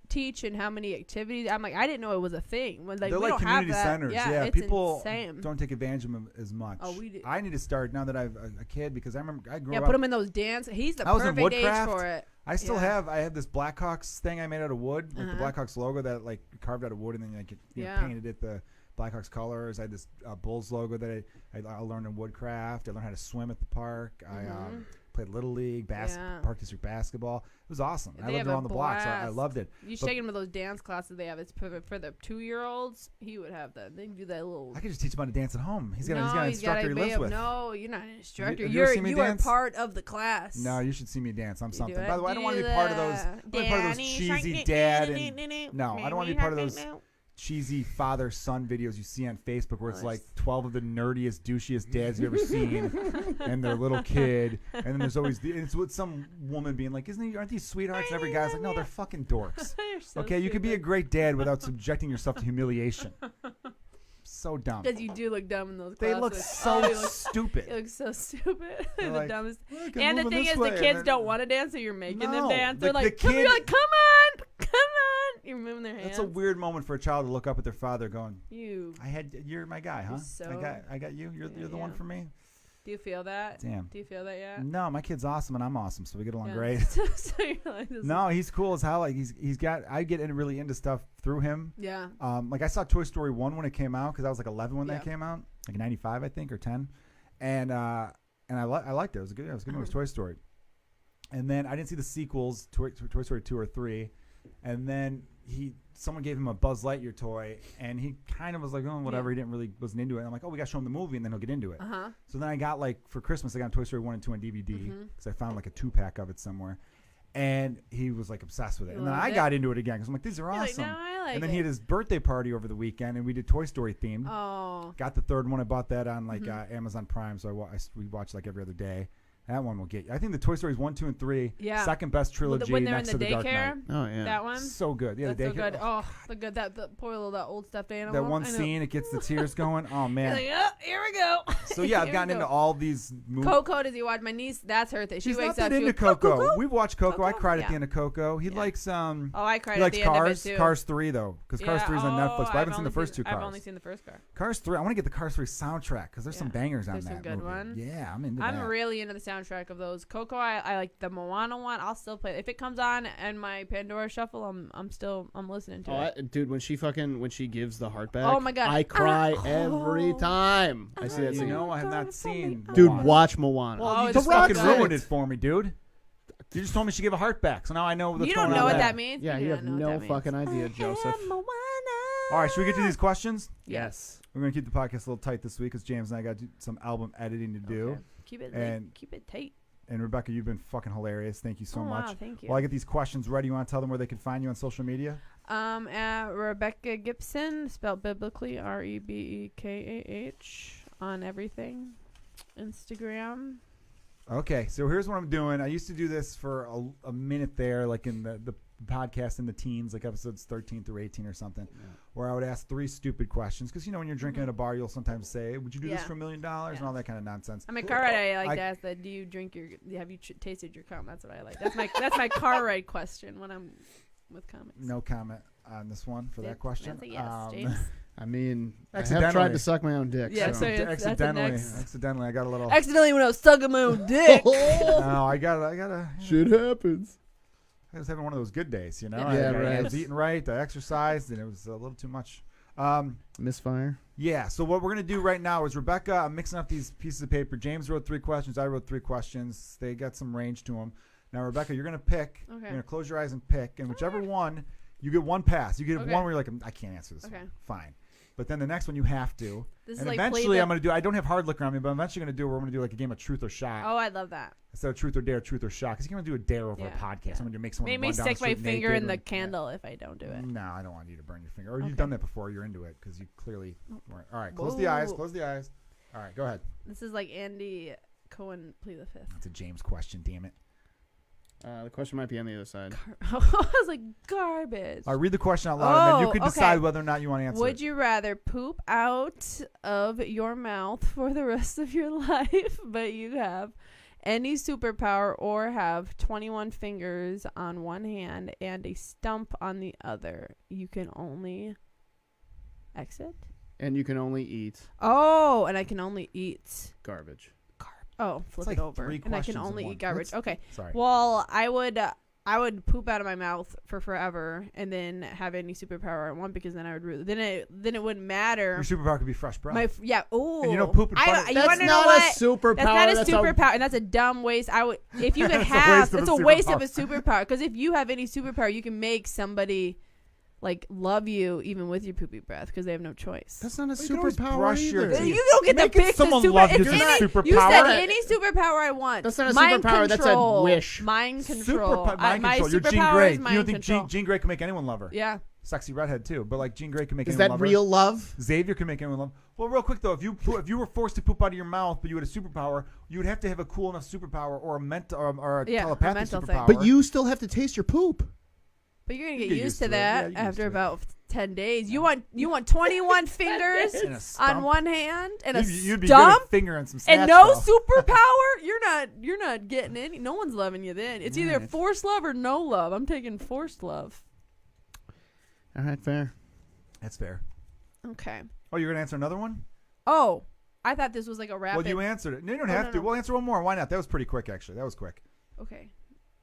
teach and how many activities. I'm like, I didn't know it was a thing. When they're like community centers. Yeah, it's people insane. Don't take advantage of them as much. Oh, we do. I need to start now that I have a kid because I remember I grew up. Yeah, put him in those dance. He's the perfect age for it. I still have. I have this Blackhawks thing I made out of wood, like the Blackhawks logo that like carved out of wood, and then like painted it the Blackhawks colors. I had this Bulls logo that I learned in woodcraft. I learned how to swim at the park. I played Little League, Park District basketball. It was awesome. I lived around the block, so I loved it. You should take him to those dance classes they have. It's for the 2-year-olds. He would have that. They can do that little. I could just teach him how to dance at home. He's got an instructor he lives with. No, you're not an instructor. You are part of the class. No, you should see me dance. I'm something. Do By the way, I don't want to be part of those cheesy dad and no, I don't want to be part of those cheesy father-son videos you see on Facebook where it's like 12 of the nerdiest, douchiest dads you've ever seen and their little kid. And then there's always it's with some woman being like, aren't these sweethearts? And every guy's like, no, they're fucking dorks. So okay, you could be a great dad without subjecting yourself to humiliation. So dumb. Because you do look dumb in those They classes. look so stupid. They look so stupid. They're like, the dumbest. And the thing is, the kids don't want to dance, so you're making them dance. They're like, come on. You're moving their hands. That's a weird moment for a child to look up at their father going, you're my guy, huh? I got you. You're the one for me. Do you feel that? Damn. Do you feel that yet? No, my kid's awesome and I'm awesome, so we get along great. So you're like, no, he's cool as hell. Like I get really into stuff through him. Yeah. Like I saw Toy Story 1 when it came out because I was like 11 when that came out, like 95 I think or 10, and I liked it. It was a good. It was a good movie. It was Toy Story, and then I didn't see the sequels, Toy Story 2 or 3, and then someone gave him a Buzz Lightyear toy, and he kind of was like, oh, whatever. Yeah. He wasn't into it. And I'm like, oh, we got to show him the movie, and then he'll get into it. Uh-huh. So then I got for Christmas, I got Toy Story 1 and 2 on DVD because I found like a 2-pack of it somewhere. And he was like obsessed with it. And then I got into it again because I'm like, these are awesome. Like, no, I like and then he had his birthday party over the weekend, and we did Toy Story themed. Oh. Got the third one. I bought that on Amazon Prime, so we watched like every other day. That one will get you. I think the Toy Stories 1, 2, and 3, second best trilogy when they're next in the to the Dark daycare, Knight. Oh yeah, that one. So good. Yeah, that's the so daycare. good. Oh, the poor little old stuffed animal. That one scene, it gets the tears going. Oh man. You're like, oh, here we go. So yeah, I've gotten into all these movies. Coco, does he watch? My niece, that's her thing. She She's wakes not up. that into Coco. We've watched Coco. Coco? I cried at Yeah. the end of Coco. He likes Oh, I cried he at likes the Cars. end of it too. Cars 3 though, because Cars 3 is on Netflix. But I haven't seen the first two Cars. I've only seen the first Car. Cars 3. I want to get the Cars 3 soundtrack because there's some bangers on There's that some good movie. ones. Yeah, I'm into that. I'm really into the soundtrack of those. Coco, I like the Moana one. I'll still play it. If it comes on and my Pandora shuffle, I'm listening to it. Dude, when she gives the heart back, Oh my God. I cry every time I see that You scene. know, I have not seen. Dude, Moana. watch Moana. Well, you it's just so fucking good. ruined it for me, dude. You just told me she gave a heart back, so now I know what's You going don't on know what there. that means? Yeah, you have don't know no what that fucking means. idea, Joseph. All right, should we get to these questions? Yes. We're gonna keep the podcast a little tight this week because James and I got some album editing to do. Okay. Keep it tight. And Rebekah, you've been fucking hilarious. Thank you so much. Wow, thank you. While I get these questions ready, you want to tell them where they can find you on social media? At Rebekah Gibson, spelled biblically Rebekah on everything. Instagram. Okay, so here's what I'm doing. I used to do this for a minute there, like in the podcast in the teens, like episodes 13 through 18 or something, where I would ask 3 stupid questions. Because, when you're drinking at a bar, you'll sometimes say, would you do this for $1 million? And all that kind of nonsense. On my car ride, I like to ask that, have you tasted your cum? That's what I like. That's my car ride question when I'm with comics. No comment on this one for that question. That's a yes, James. I mean, I have Accidentally. tried to suck my own dick. Yeah, so. so that's Accidentally, I got a little. Accidentally when I was sucking my own dick. No, I gotta. Shit happens. I was having one of those good days, Yeah, I right. was eating right, I exercised, and it was a little too much. Misfire. Yeah, so what we're going to do right now is Rebekah, I'm mixing up these pieces of paper. James wrote 3 questions. I wrote 3 questions. They got some range to them. Now, Rebekah, you're going to pick. Okay. You're going to close your eyes and pick. And whichever one, you get one pass. You get one where you're like, I can't answer this one. Fine. But then the next one you have to. This and is like eventually I'm going to do, I don't have hard liquor on me, but I'm eventually going to do, we're going to do like a game of truth or shot. Oh, I love that. Instead of truth or dare, truth or shot. Because you're going to do a dare over a podcast. I'm going to make someone Make me run down stick the my street finger naked in the and- candle if I don't do it. No, I don't want you to burn your finger. Or you've done that before. You're into it because you clearly weren't. All right, close the eyes. Close the eyes. All right, go ahead. This is like Andy Cohen, plead the fifth. That's a James question, damn it. The question might be on the other side. I was like, garbage. All right, read the question out loud, and then you can decide okay. whether or not you want to answer Would it. you rather poop out of your mouth for the rest of your life, but you have any superpower, or have 21 fingers on one hand and a stump on the other? You can only exit? And you can only eat Oh, and I can only eat garbage. Oh, flip like it over. 3 And I can questions in only one. eat garbage. Okay. Sorry. Well, I I would poop out of my mouth for forever and then have any superpower I want because then I would then it wouldn't matter. Your superpower could be fresh breath. Oh, and you don't poop in front of That's not a superpower. That's not a superpower, and that's a dumb waste. If you could have, it's a waste of a superpower. Because if you have any superpower, you can make somebody like love you even with your poopy breath because they have no choice. That's not a You can always superpower brush either. your teeth. You don't get to Making pick someone the super. love you It's is a any, superpower. You said any superpower I want. That's not a Mind superpower. That's a control. wish. Mind control. Mind My control. You're Jean superpower Grey. is You mind don't think control. Jean Grey can make anyone love her? Yeah. Sexy redhead too, but like Jean Grey can make Is anyone that love her. real love? Xavier can make anyone love. Well, real quick though, if you were forced to poop out of your mouth, but you had a superpower, you would have to have a cool enough superpower or a mental or a telepathic mental superpower. thing. But you still have to taste your poop. But you're gonna You get get used to it. that Yeah, you get used after to it. about 10 days. You want 21 fingers And a on stump. one hand and a You'd be good stump at fingering some and snatch, no though. superpower. You're not getting any. No one's loving you then. It's either Right. forced love or no love. I'm taking forced love. All right, fair. That's fair. Okay. Oh, you're gonna answer another one? Oh, I thought this was like a rapid. Well, you answered it. No, you don't Oh, have no, to. no. We'll answer one more. Why not? That was pretty quick, actually. That was quick. Okay.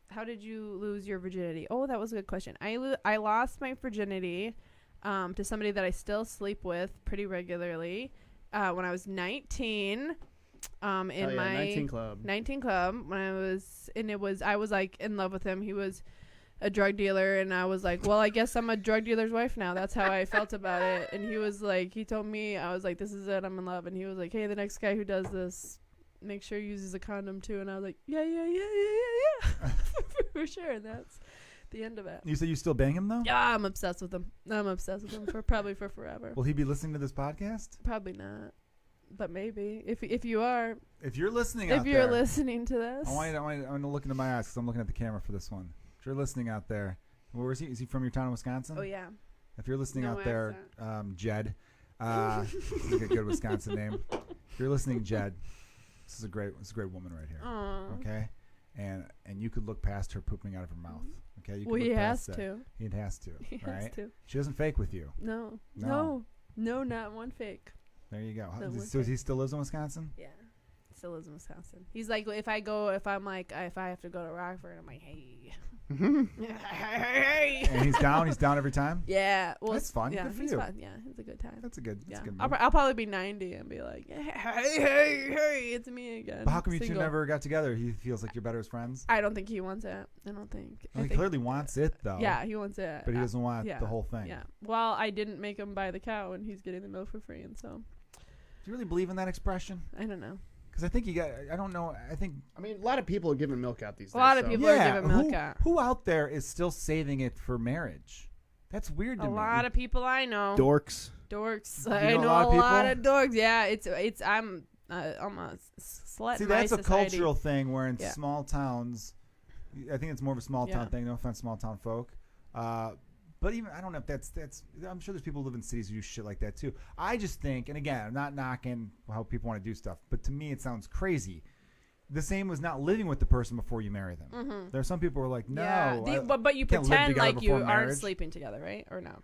How did you lose your virginity? Oh, that was a good question. I lost my virginity to somebody that I still sleep with pretty regularly when I was 19 in my 19 club. 19 club when I was like in love with him. He was a drug dealer and I was like, well, I guess I'm a drug dealer's wife now. That's how I felt about it. And he was like, he told me, I was like, this is it, I'm in love. And he was like, hey, the next guy who does this, make sure he uses a condom too. And I was like, yeah. For sure. And that's the end of it. You said you still bang him though? Yeah, I'm obsessed with him. Probably for forever. Will he be listening to this podcast? Probably not. But maybe. If you are, If you're listening if out you're there, listening to this. I want to look into my eyes because I'm looking at the camera for this one. If you're listening out there, where is he? Is he from your town in Wisconsin? Oh yeah. If you're listening No out there, Jed, this is a good Wisconsin name. If you're listening, Jed, this is a great woman right here. Aww. Okay, and you could look past her pooping out of her mouth. Okay, you could Well, look he has past that. to. He has to. He right? has to. She doesn't fake with you. No, not one fake. There you go. No, So he still lives in Wisconsin? Yeah, still lives in Wisconsin. He's like, if I have to go to Rockford, I'm like, hey. And he's down every time? Yeah, well, That's fun. Yeah, Good for he's you. fun. Yeah, it's a good time. That's a good Yeah, move. I'll probably be 90 and be like, hey, it's me again. But how come you two Single. never got together? He feels like you're better as friends? I don't think he wants it. I don't think. Well, I he think clearly wants it, though. Yeah, he wants it. But he doesn't want yeah, the whole thing. Yeah. Well, I didn't make him buy the cow, and he's getting the milk for free, and so Do you really believe in that expression? I don't know. Because I think I don't know. I mean, a lot of people are giving milk out these days. A lot of people are giving milk out. Who out there is still saving it for marriage? That's weird to A me. lot of people I know. Dorks. Dorks. You I know a know lot of a lot people? of dorks. Yeah, I'm a slut. See, in my that's a society. cultural thing where in Yeah. small towns, I think it's more of a small town thing. No offense, small town folk. But even I don't know if that's. I'm sure there's people who live in cities who do shit like that too. I just think, and again, I'm not knocking how people want to do stuff, but to me it sounds crazy. The same was not living with the person before you marry them. Mm-hmm. There are some people who are like, no, Yeah. But you can't live pretend together like you before aren't marriage. sleeping together, right? Or no?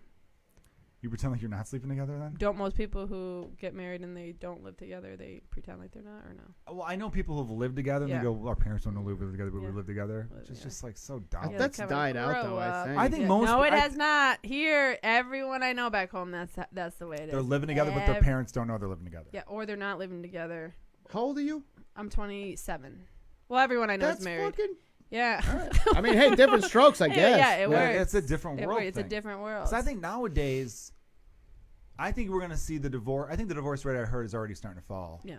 You pretend like you're not sleeping together then? Don't most people who get married and they don't live together, they pretend like they're not, or no? Well, I know people who've lived together and Yeah. they go, well, our parents don't live together, but Yeah. we live together. Well, Which is yeah. just like so dumb. Yeah, That's Kevin, died out grow though. up. I I think. think most. No, it I- has not. Here, everyone I know back home, that's the way it is. They're living together, but their parents don't know they're living together. Yeah, or they're not living together. How old are you? I'm 27. Well, everyone I know That's is married. fucking. Yeah. I mean, hey, different strokes, I Yeah, guess. yeah, it works. It's a different world. It's a thing. different world. So I think nowadays, I think we're gonna see the divorce. I think the divorce rate I heard is already starting to fall. Yeah.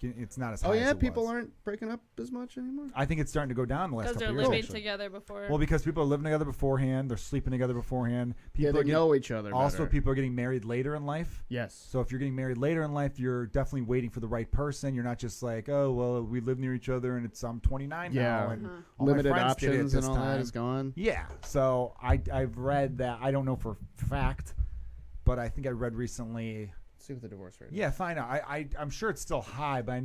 It's not as high. Oh as yeah, it people was. aren't breaking up as much anymore. I think it's starting to go down the last Because couple they're years. living actually. together before. Well, because people are living together beforehand, they're sleeping together beforehand. Yeah, People they are know each other. also better. people are getting married later in life. Yes. So if you're getting married later in life, you're definitely waiting for the right person. You're not just like, oh well, we live near each other and I'm 29 Yeah. now and all Limited my friends did it options this and all time. that is gone. Yeah. So I've read that. I don't know for fact, but I think I read recently. Let's see what the divorce rate is. Yeah, find out. I'm sure it's still high, but I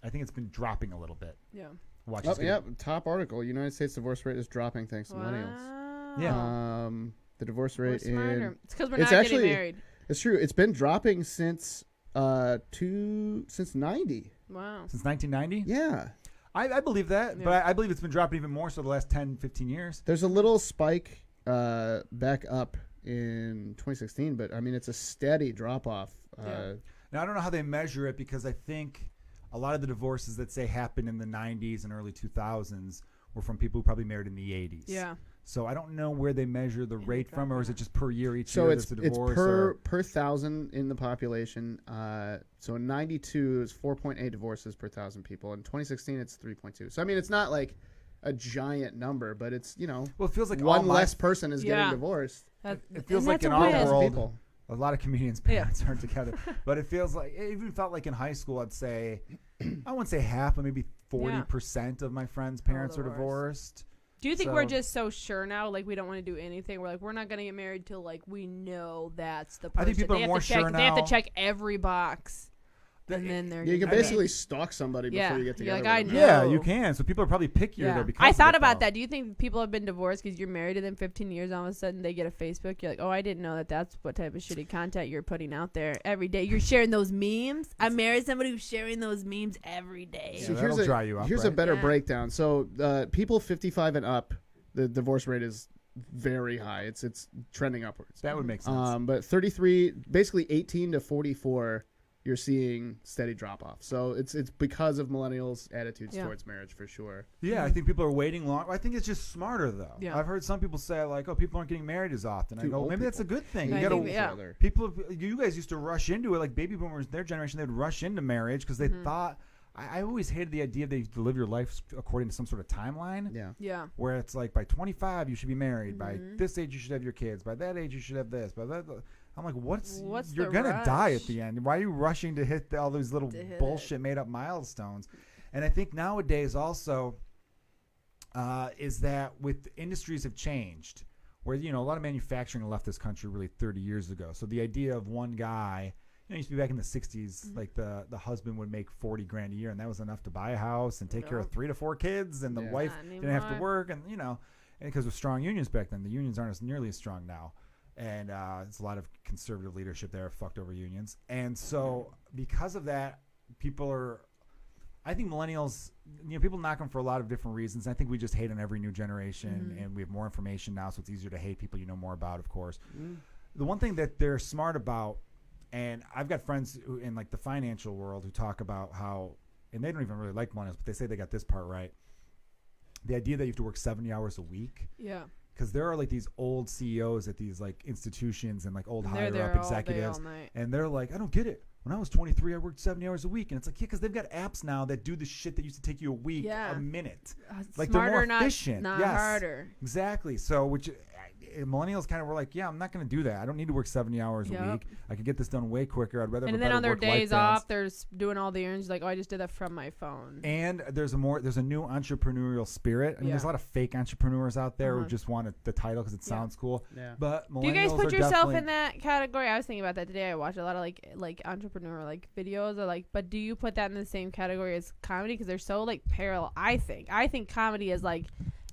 think it's been dropping a little bit. Yeah. Watch Oh, this. yeah, top article. United States divorce rate is dropping thanks to millennials. Yeah. The divorce We're rate smarter. in It's because we're it's not actually- getting married. it's true. It's been dropping since 90. Wow. Since 1990. Yeah. I believe that, Yeah. but I believe it's been dropping even more so the last 10, 15 years. There's a little spike back up in 2016, but I mean it's a steady drop off. Now, I don't know how they measure it because I think a lot of the divorces that say happened in the 90s and early 2000s were from people who probably married in the 80s. Yeah. So I don't know where they measure the rate from, or is it just per year each So year it's there's a divorce? per thousand in the population. So in 92 is 4.8 divorces per thousand people. In 2016 it's 3.2. So I mean it's not like a giant number, but it's well it feels like one less person is Yeah. getting divorced. It feels like in that's our weird. world, People. a lot of comedians' parents aren't together. But it feels like, it even felt like in high school, I'd say, I wouldn't say half, but maybe 40% of my friends' parents are divorced. Do you think we're just so sure now, like we don't want to do anything? We're like, we're not going to get married till like we know that's the person. I think people are more sure now. They have to check every box. And then they're You can basically stalk somebody before you get together. Like, I with them. know. Yeah, you can. So people are probably pickier though. Because I thought of it, about though. that. Do you think people have been divorced because you're married to them 15 years, all of a sudden they get a Facebook? You're like, oh, I didn't know that's what type of shitty content you're putting out there every day. You're sharing those memes. I married somebody who's sharing those memes every day. Yeah, So that'll dry you up, here's a right? better breakdown. So people 55 and up, the divorce rate is very high. It's trending upwards. That would make sense. But 33, basically 18 to 44, you're seeing steady drop off. So it's because of millennials' attitudes towards marriage for sure. Yeah, I think people are waiting long. I think it's just smarter though. Yeah. I've heard some people say like, "Oh, people aren't getting married as often." I go, maybe that's a good thing. You gotta. People, you guys used to rush into it. Like baby boomers, their generation, they'd rush into marriage because they thought. I always hated the idea that you have to live your life according to some sort of timeline. Yeah. Where it's like by 25 you should be married. By this age you should have your kids. By that age you should have this. By that. I'm like, what's you're gonna rush? die at the end. Why are you rushing to hit all these little bullshit made up milestones? And I think nowadays also is that with industries have changed, where a lot of manufacturing left this country really 30 years ago. So the idea of one guy, it used to be back in the 60s, like the husband would make $40,000 a year, and that was enough to buy a house and take care of 3 to 4 kids, and the wife didn't have to work, and and because of strong unions back then, the unions aren't nearly as strong now. And it's a lot of conservative leadership there fucked over unions. And so because of that, I think millennials, people knock them for a lot of different reasons. I think we just hate on every new generation, and we have more information now, so it's easier to hate people you know more about, of course. The one thing that they're smart about, and I've got friends who, in like the financial world who talk about how, and they don't even really like millennials, but they say they got this part right. The idea that you have to work 70 hours a week. Yeah. Because there are like these old CEOs at these like institutions and like old higher up executives, and they're like, I don't get it. When I was 23, I worked 70 hours a week, and it's like, because they've got apps now that do the shit that used to take you a week, a minute. Like smarter, they're more efficient, not harder. Exactly. So which millennials kind of were like, yeah, I'm not going to do that. I don't need to work 70 hours a week. I could get this done way quicker. I'd rather. And have then a on their work-life days balance. off, they're doing all the errands. Like, oh, I just did that from my phone. And there's a new entrepreneurial spirit. I mean, there's a lot of fake entrepreneurs out there who just want the title because it sounds cool. Yeah. But millennials do you guys put yourself definitely in that category? I was thinking about that today. I watched a lot of like entrepreneur videos or but do you put that in the same category as comedy? Because they're so like parallel. I think comedy is like,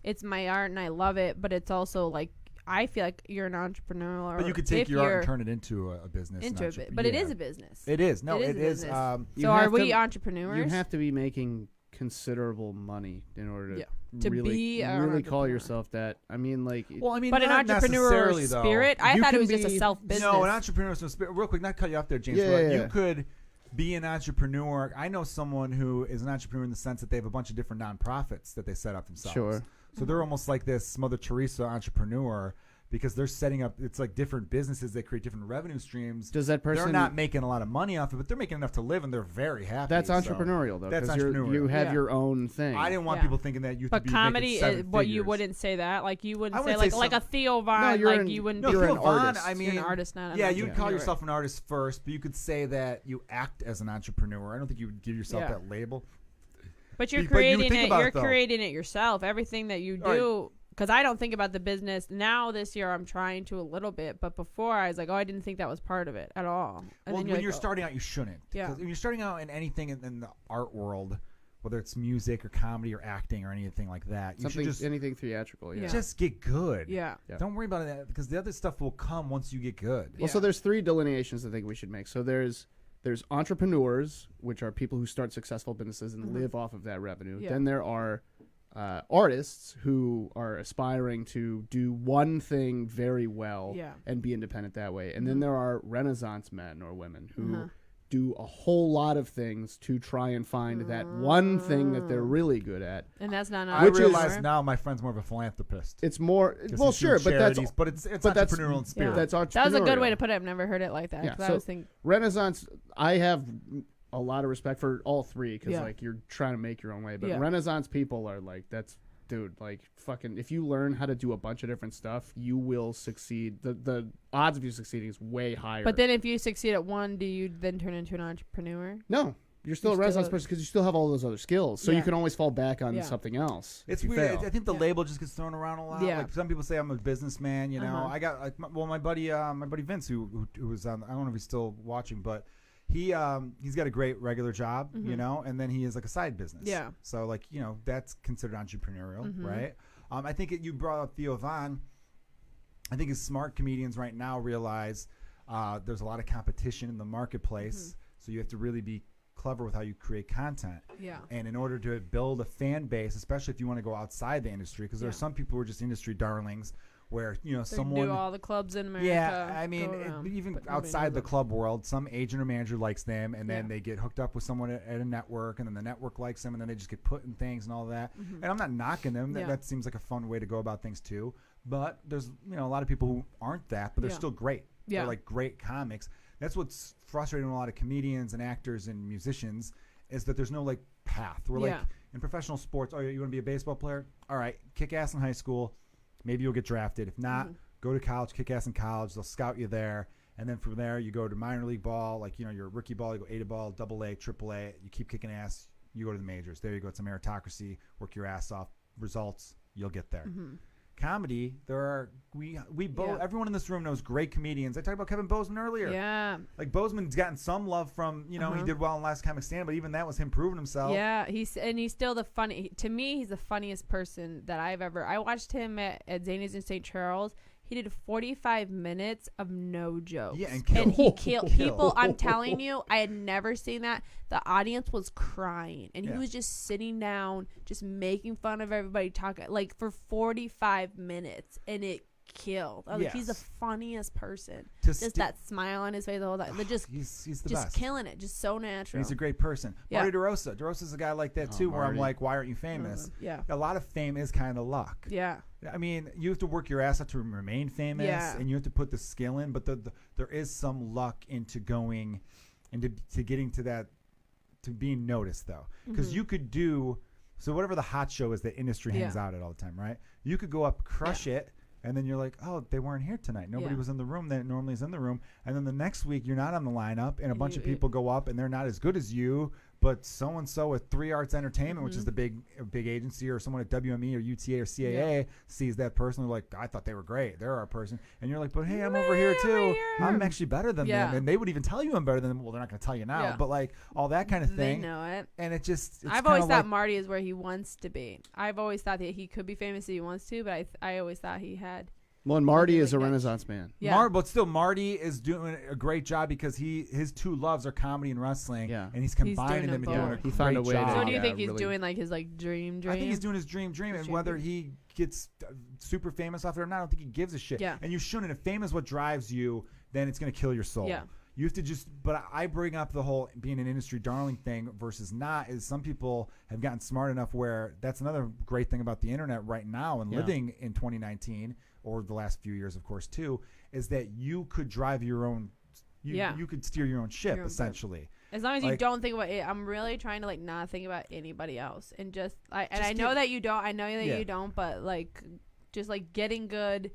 it's my art and I love it, but it's also like, I feel like you're an entrepreneur. But you could take your art and turn it into a business. But it is a business. It is. No, it is. So are we entrepreneurs? You have to be making considerable money in order to really call yourself that. I mean, like. Well, I mean, but an entrepreneurial spirit. I thought it was just a self-business. No, an entrepreneurial spirit. Real quick, not cut you off there, James. You could be an entrepreneur. I know someone who is an entrepreneur in the sense that they have a bunch of different nonprofits that they set up themselves. Sure. So they're almost like this Mother Teresa entrepreneur because they're setting up, it's like different businesses that create different revenue streams. Does that person? They're not making a lot of money off of it, but they're making enough to live and they're very happy. That's entrepreneurial, though. That's entrepreneurial. You have your own thing. I didn't want people thinking that you could be comedy making is what you wouldn't say that. Like you wouldn't say like a Theo Von. No, you wouldn't. No, you're an artist. I mean, you're an artist, not yeah, you'd call yourself an artist first, but you could say that you act as an entrepreneur. I don't think you would give yourself that label. But you're creating it. You're creating it yourself. Everything that you do. Because I don't think about the business now. This year I'm trying to a little bit, but before I was like, oh, I didn't think that was part of it at all. And well, when you're starting out, you shouldn't. Yeah. When you're starting out in anything in the art world, whether it's music or comedy or acting or anything like that, you should just anything theatrical. Yeah. Just get good. Yeah. Don't worry about it because the other stuff will come once you get good. Well, so there's 3 delineations I think we should make. So there's There's entrepreneurs, which are people who start successful businesses and live off of that revenue. Yeah. Then there are artists who are aspiring to do one thing very well and be independent that way. And then there are Renaissance men or women who do a whole lot of things to try and find that one thing that they're really good at. And that's not. I realize now my friend's more of a philanthropist. It's more well, sure, but that's it's entrepreneurial in spirit. That's entrepreneurial. That was a good way to put it. I've never heard it like that. Yeah, So I was thinking Renaissance. I have a lot of respect for all three because like you're trying to make your own way. But Renaissance people are like dude, like fucking, if you learn how to do a bunch of different stuff, you will succeed. The odds of you succeeding is way higher. But then if you succeed at one, do you then turn into an entrepreneur? No. You're still a Renaissance person because you still have all those other skills. So you can always fall back on something else. It's weird. I think the label just gets thrown around a lot. Yeah. Like some people say I'm a businessman, you know. I got my buddy Vince who was on, I don't know if he's still watching, but he's got a great regular job, you know, and then he is like a side business. Yeah. So like, you know, that's considered entrepreneurial, right? I think you brought up Theo Von. I think as smart comedians right now realize there's a lot of competition in the marketplace, so you have to really be clever with how you create content. Yeah. And in order to build a fan base, especially if you want to go outside the industry, because there are some people who are just industry darlings, where someone do all the clubs in America. Yeah, I mean, even outside the club world, some agent or manager likes them, and then they get hooked up with someone at a network, and then the network likes them, and then they just get put in things and all that. And I'm not knocking them. That seems like a fun way to go about things too. But there's a lot of people who aren't that, but they're still great. Yeah. They're like great comics. That's what's frustrating with a lot of comedians and actors and musicians is that there's no like path. We're like in professional sports. Oh, you want to be a baseball player? All right, kick ass in high school. Maybe you'll get drafted. If not, go to college, kick ass in college. They'll scout you there. And then from there, you go to minor league ball. Like, your rookie ball, you go A ball, double A, triple A. You keep kicking ass. You go to the majors. There you go. It's a meritocracy. Work your ass off. Results, you'll get there. Comedy, everyone in this room knows great comedians. I talked about Kevin Bozeman earlier. Yeah. Like Bozeman's gotten some love from, he did well in Last Comic Stand, but even that was him proving himself. Yeah, he's still to me, he's the funniest person that I watched him at Zany's in St. Charles. He did 45 minutes of no jokes. Yeah, and he killed people. I'm telling you, I had never seen that. The audience was crying, and he was just sitting down, just making fun of everybody, talking like for 45 minutes, and it killed. I was like, he's the funniest person. Just that smile on his face the whole time. He's the best. Killing it. Just so natural. And he's a great person. Marty DeRosa. DeRosa's a guy like that too, where I'm like, why aren't you famous? A lot of fame is kind of luck. Yeah. I mean, you have to work your ass off to remain famous, and you have to put the skill in. But there is some luck into going, into getting to that, to being noticed though, because you could do whatever the hot show is that industry hangs out at all the time, right? You could go up, crush it. And then you're like, oh, they weren't here tonight. Nobody was in the room that normally is in the room. And then the next week, you're not on the lineup, and a bunch of people go up, and they're not as good as you. But so-and-so at 3 Arts Entertainment, which is the big agency, or someone at WME or UTA or CAA sees that person. They're like, I thought they were great. They're our person. And you're like, but hey, I'm over here too. I'm actually better than them. And they would even tell you I'm better than them. Well, they're not going to tell you now. But like all that kind of thing. They know it. And it just, I've always thought Marty is where he wants to be. I've always thought that he could be famous if he wants to, but I always thought he had. Well, and Marty is a Renaissance man. Yeah. But still, Marty is doing a great job because his two loves are comedy and wrestling. Yeah. And he's combining them and doing a great job. He found a way to. So do you think he's doing like his like dream? I think he's doing his dream, and whether he gets super famous off it or not, I don't think he gives a shit. Yeah. And you shouldn't. If fame is what drives you, then it's going to kill your soul. Yeah. You have to but I bring up the whole being an industry darling thing versus not, is some people have gotten smart enough where that's another great thing about the internet right now and living in 2019 or the last few years, of course, too, is that you could drive your own, you could steer your own ship, essentially. As long as you don't think about it. I'm really trying to like not think about anybody else and I know that you don't. I know that you don't, but like just like getting good.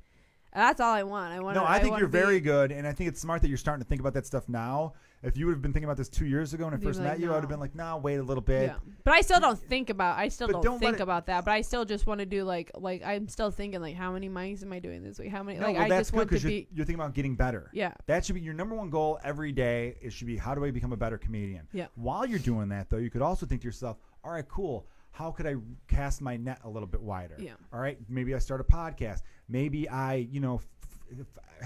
That's all I want. I think you're very good, and I think it's smart that you're starting to think about that stuff now. If you would have been thinking about this 2 years ago when I first met you, I would have been like, no, wait a little bit. Yeah. But I still don't think about about that. But I still just want to do like I'm still thinking like, how many mics am I doing this week? How many? No, I just want to be. You're thinking about getting better. Yeah. That should be your number one goal every day. It should be, how do I become a better comedian? Yeah. While you're doing that, though, you could also think to yourself, all right, cool. How could I cast my net a little bit wider? Yeah. All right. Maybe I start a podcast. Maybe I,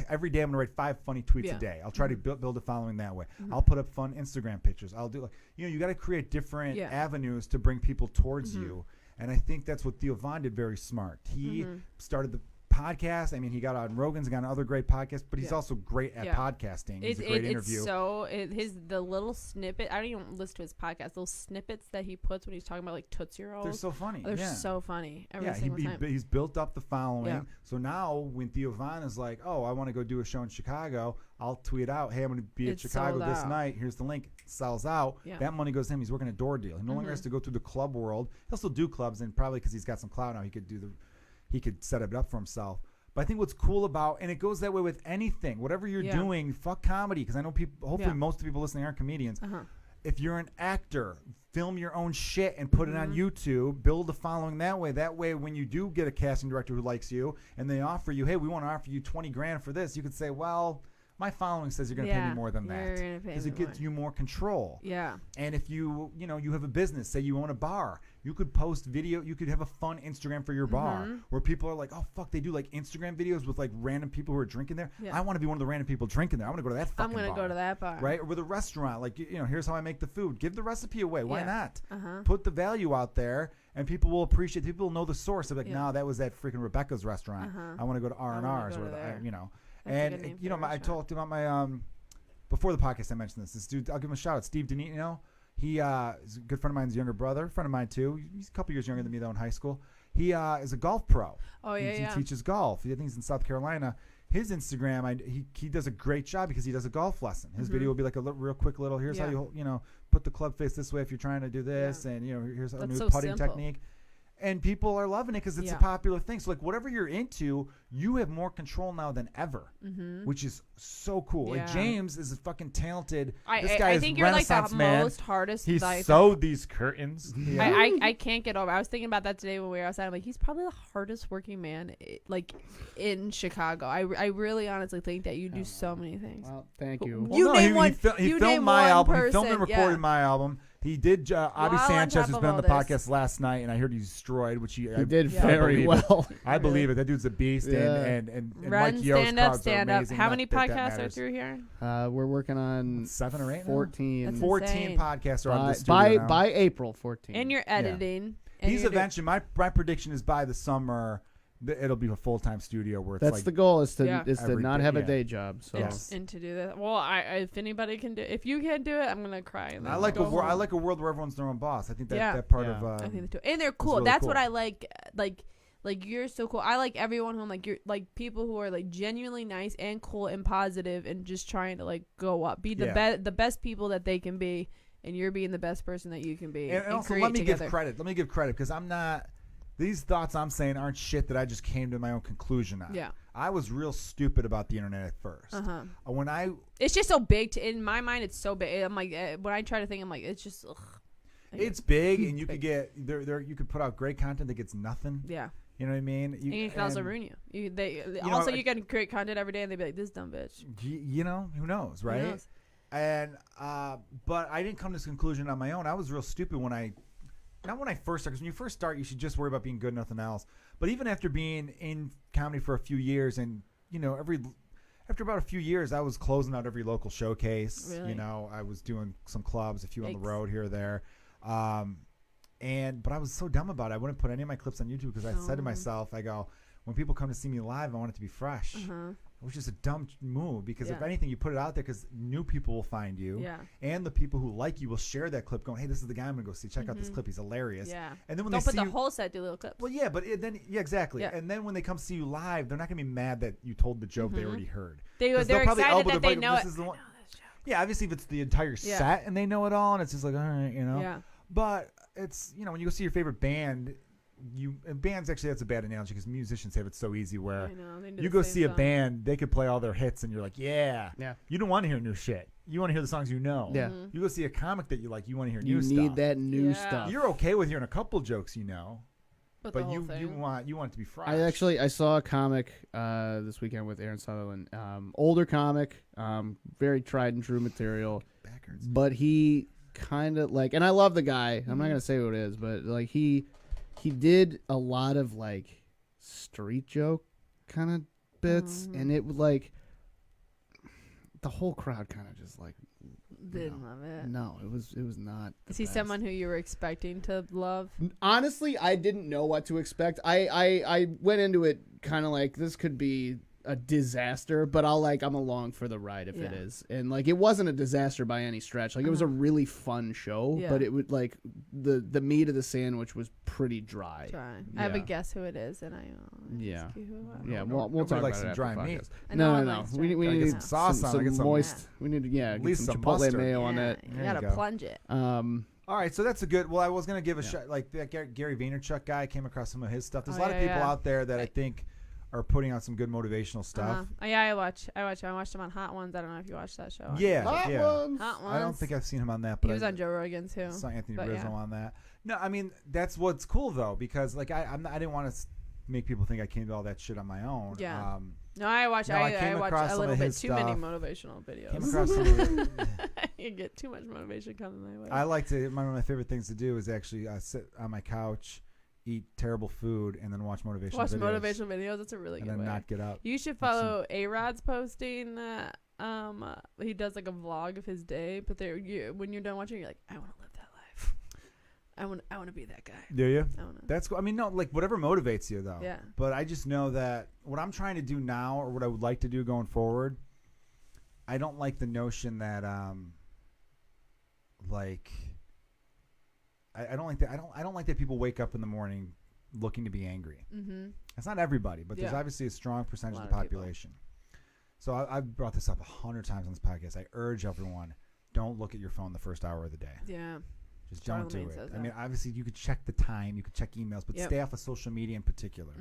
every day I'm gonna write 5 funny tweets a day. I'll try to build a following that way. I'll put up fun Instagram pictures. I'll do you got to create different avenues to bring people towards you. And I think that's what Theo Von did very smart. He started the podcast. I mean, he got on Rogan's, got on other great podcasts, but he's also great at podcasting. He's a great interview. The little snippet. I don't even listen to his podcast. Those snippets that he puts when he's talking about like Tootsie Rolls. They're so funny. They're so funny every single time. He's built up the following. Yeah. So now when Theo Von is like, oh, I want to go do a show in Chicago, I'll tweet out, hey, I'm going to be at Chicago this night. Here's the link. It sells out. Yeah. That money goes to him. He's working a door deal. He no longer has to go through the club world. He'll still do clubs, and probably because he's got some clout now, he could set it up for himself. But I think what's cool about, and it goes that way with anything, whatever you're doing, fuck comedy, because I know people, hopefully most of the people listening aren't comedians. If you're an actor, film your own shit and put it on YouTube, build a following that way. That way, when you do get a casting director who likes you and they offer you, hey, we want to offer you $20,000 for this, you could say, well, my following says you're going to pay me more than that, because it gives you more control. Yeah. And if you have a business, say you own a bar, you could post video. You could have a fun Instagram for your bar where people are like, oh, fuck, they do like Instagram videos with like random people who are drinking there. Yeah. I want to be one of the random people drinking there. I want to go to that fucking bar. I'm going to go to that bar. Right? Or with a restaurant, like, here's how I make the food. Give the recipe away. Why not? Put the value out there, and people will appreciate it. People will know the source. They're like, no, that was at freaking Rebekah's restaurant. I want to go to R&R's. And I talked about my before the podcast. I mentioned this dude. I'll give him a shout out. Steve Denino. He is a good friend of mine. His younger brother, friend of mine too. He's a couple years younger than me though in high school. He is a golf pro. Oh yeah, he teaches golf. I think he's in South Carolina. His Instagram, he does a great job because he does a golf lesson. His video will be like a real quick little. Here's how you put the club face this way if you're trying to do this, and here's a new putting technique. And people are loving it because it's a popular thing. So, like, whatever you're into, you have more control now than ever, which is so cool. Yeah. Like, James is a fucking talented. This guy is Renaissance man. Most hardest. He sewed these curtains. I can't get over. I was thinking about that today when we were outside. I'm like, he's probably the hardest working man, like, in Chicago. I really honestly think that you do so many things. Well, thank you. He filmed my album. He filmed and recorded my album. He did. Avi Sanchez, who's been on the podcast last night, and I heard he destroyed, which he did very well. I believe it. That dude's a beast. And Mike Yo's crowds are amazing. How many podcasts are through here? We're working on 7 or 8. 14. 14 podcasts are on this studio now. By April 14. And you're editing. Yeah. He's eventually. My prediction is by the summer. It'll be a full-time studio where it's that's the goal is to not have a day job. So and to do that. Well, if anybody can do, if you can do it, I'm gonna cry. I like a world where everyone's their own boss. I think that part of. I think too. And they're cool. Really that's cool. What I like. Like you're so cool. I like everyone who you're like people who are like genuinely nice and cool and positive and just trying to like go up, be the best people that they can be, and you're being the best person that you can be. And also, let me give credit because I'm not. These thoughts I'm saying aren't shit that I just came to my own conclusion on. Yeah. I was real stupid about the internet at first. It's just so big. In my mind, it's so big. I'm like, when I try to think, I'm like, it's just, ugh. It's big, and you could get, you could put out great content that gets nothing. Yeah. You know what I mean? And you can also ruin you. You can create content every day, and they'd be like, this dumb bitch. Who knows, right? Who knows? And, but I didn't come to this conclusion on my own. I was real stupid not when I first started, because when you first start, you should just worry about being good, nothing else. But even after being in comedy for a few years, and after about a few years, I was closing out every local showcase. Really? I was doing some clubs, a few on the road here or there. But I was so dumb about it. I wouldn't put any of my clips on YouTube because I said to myself, I go, when people come to see me live, I want it to be fresh. Which is a dumb move because if anything, you put it out there because new people will find you. Yeah. And the people who like you will share that clip going, hey, this is the guy I'm going to go see. Check out this clip. He's hilarious. Yeah. And then when Don't put the whole set, do little clips. Well, yeah, but exactly. Yeah. And then when they come see you live, they're not going to be mad that you told the joke they already heard. They're excited that they know it. Yeah, obviously if it's the entire set and they know it all and it's just like, all right, Yeah. But it's, when you go see your favorite band, bands actually, that's a bad analogy because musicians have it so easy where you go see a band, they could play all their hits and you're like, yeah. You don't want to hear new shit. You want to hear the songs you know. Yeah. You go see a comic that you like, you want to hear new stuff. You need that new stuff. You're okay with hearing a couple jokes but you want it to be fresh. I saw a comic this weekend with Aaron Sutherland. Older comic, very tried and true material. But he kind of and I love the guy. I'm not gonna say who it is, but he did a lot of street joke kind of bits, and it would like the whole crowd kind of just like didn't love it. No, it was not. Is he someone who you were expecting to love? Honestly, I didn't know what to expect. I went into it kind of like this could be a disaster, but I'm along for the ride if it is. And like it wasn't a disaster by any stretch. Like it was a really fun show, but it would like the meat of the sandwich was pretty dry. I have a guess who it is, and we'll talk like about some it dry after meat. podcast. No. We need get some sauce on it. Some moist. We need to get some chipotle mustard. mayo on that. You gotta plunge it. All right, so that's a good. Well, I was gonna give a shot. Like that Gary Vaynerchuk guy, I came across some of his stuff. There's a lot of people out there that I think are putting out some good motivational stuff. I watched him on Hot Ones. I don't know if you watched that show. Hot Ones. I don't think I've seen him on that, but he was on Joe Rogan too. Saw Anthony Rizzo on that. No, I mean that's what's cool though, because like I didn't want to make people think I came to all that shit on my own. Yeah. No, I watched a little bit too many motivational videos. Came across some of you get too much motivation coming my way. I like to. One of my favorite things to do is actually sit on my couch, eat terrible food, and then watch motivational videos. That's a really good way. And then way. not get up. You should follow A-Rod's posting. He does like a vlog of his day, but when you're done watching, you're like, I want to live that life. I want to be that guy. Do you? That's cool. I mean, no, like whatever motivates you though. Yeah. But I just know that what I'm trying to do now, or what I would like to do going forward, I don't like the notion that I don't like that. I don't like that people wake up in the morning looking to be angry. Mm-hmm. It's not everybody, but there's obviously a strong percentage of the population. So I've brought this up 100 times on this podcast. I urge everyone, don't look at your phone the first hour of the day. Yeah. Just don't do it. I mean, obviously, you could check the time, you could check emails, but stay off of social media in particular,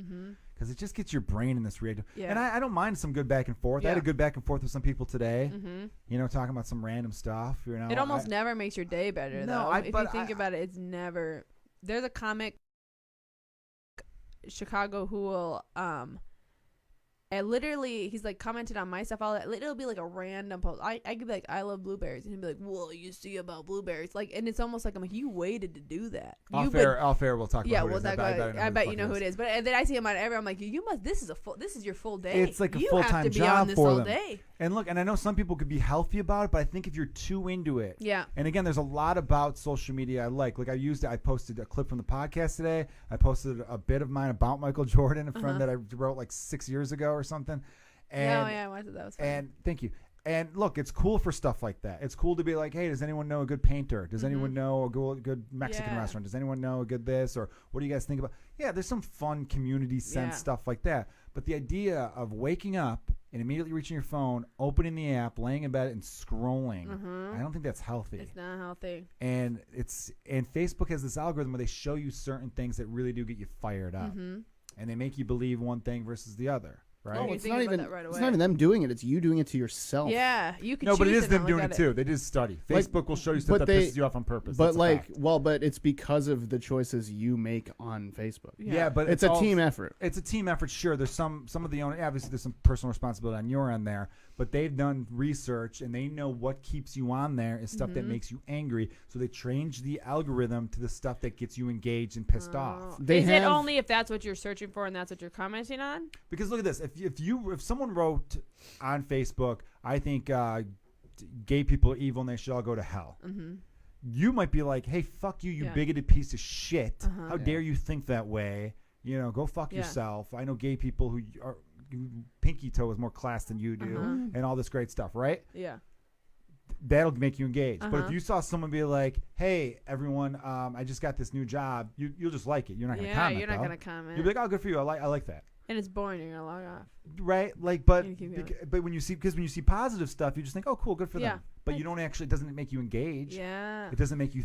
because it just gets your brain in this reaction. Yeah. And I don't mind some good back and forth. I had a good back and forth with some people today. You know, talking about some random stuff. You know, it almost never makes your day better, though. If you think about it, it's never. There's a comic, Chicago, who will and literally, he's like commented on my stuff. It'll be like a random post. I could be like, I love blueberries, and he'd be like, "Well, you see about blueberries?" Like, and it's almost like I'm like, you waited to do that. Off fair, we'll talk about. Yeah, we'll talk about. I bet you know who it is. But and then I see him on every. I'm like, you must. This is your full day. It's like a full-time job for them. Day. And look, and I know some people could be healthy about it, but I think if you're too into it, And again, there's a lot about social media I like. Like I posted a clip from the podcast today. I posted a bit of mine about Michael Jordan, a friend that I wrote like 6 years ago or something. And, I watched it. That was fun. And thank you. And look, it's cool for stuff like that. It's cool to be like, hey, does anyone know a good painter? Does anyone know a good Mexican restaurant? Does anyone know a good this? Or what do you guys think about? Yeah, there's some fun community sense stuff like that. But the idea of waking up and immediately reaching your phone, opening the app, laying in bed and scrolling, I don't think that's healthy. It's not healthy. And Facebook has this algorithm where they show you certain things that really do get you fired up. And they make you believe one thing versus the other. Right? No, it's not even them doing it. It's you doing it to yourself. Yeah, you can. No, but it is them doing it too. They did study. Facebook will show you stuff that pisses you off on purpose. But but it's because of the choices you make on Facebook. Yeah, but it's a team effort. It's a team effort. Sure, there's some of the owner. Obviously, there's some personal responsibility on your end there. But they've done research and they know what keeps you on there is stuff that makes you angry. So they change the algorithm to the stuff that gets you engaged and pissed off. Is it only if that's what you're searching for and that's what you're commenting on? Because look at this. If someone wrote on Facebook, I think gay people are evil and they should all go to hell. You might be like, hey, fuck you, you bigoted piece of shit. How dare you think that way? You know, go fuck yourself. I know gay people who are pinky toe is more class than you do and all this great stuff, right? Yeah. That'll make you engaged. But if you saw someone be like, hey, everyone, I just got this new job, you'll just like it. You're not going to comment. You're not going to comment. You'll be like, oh, good for you. I like that. And it's boring. You're going to log off. Right? Like, but when you see positive stuff, you just think, oh, cool, good for them. But you don't actually, it doesn't make you engage. Yeah. It doesn't make you,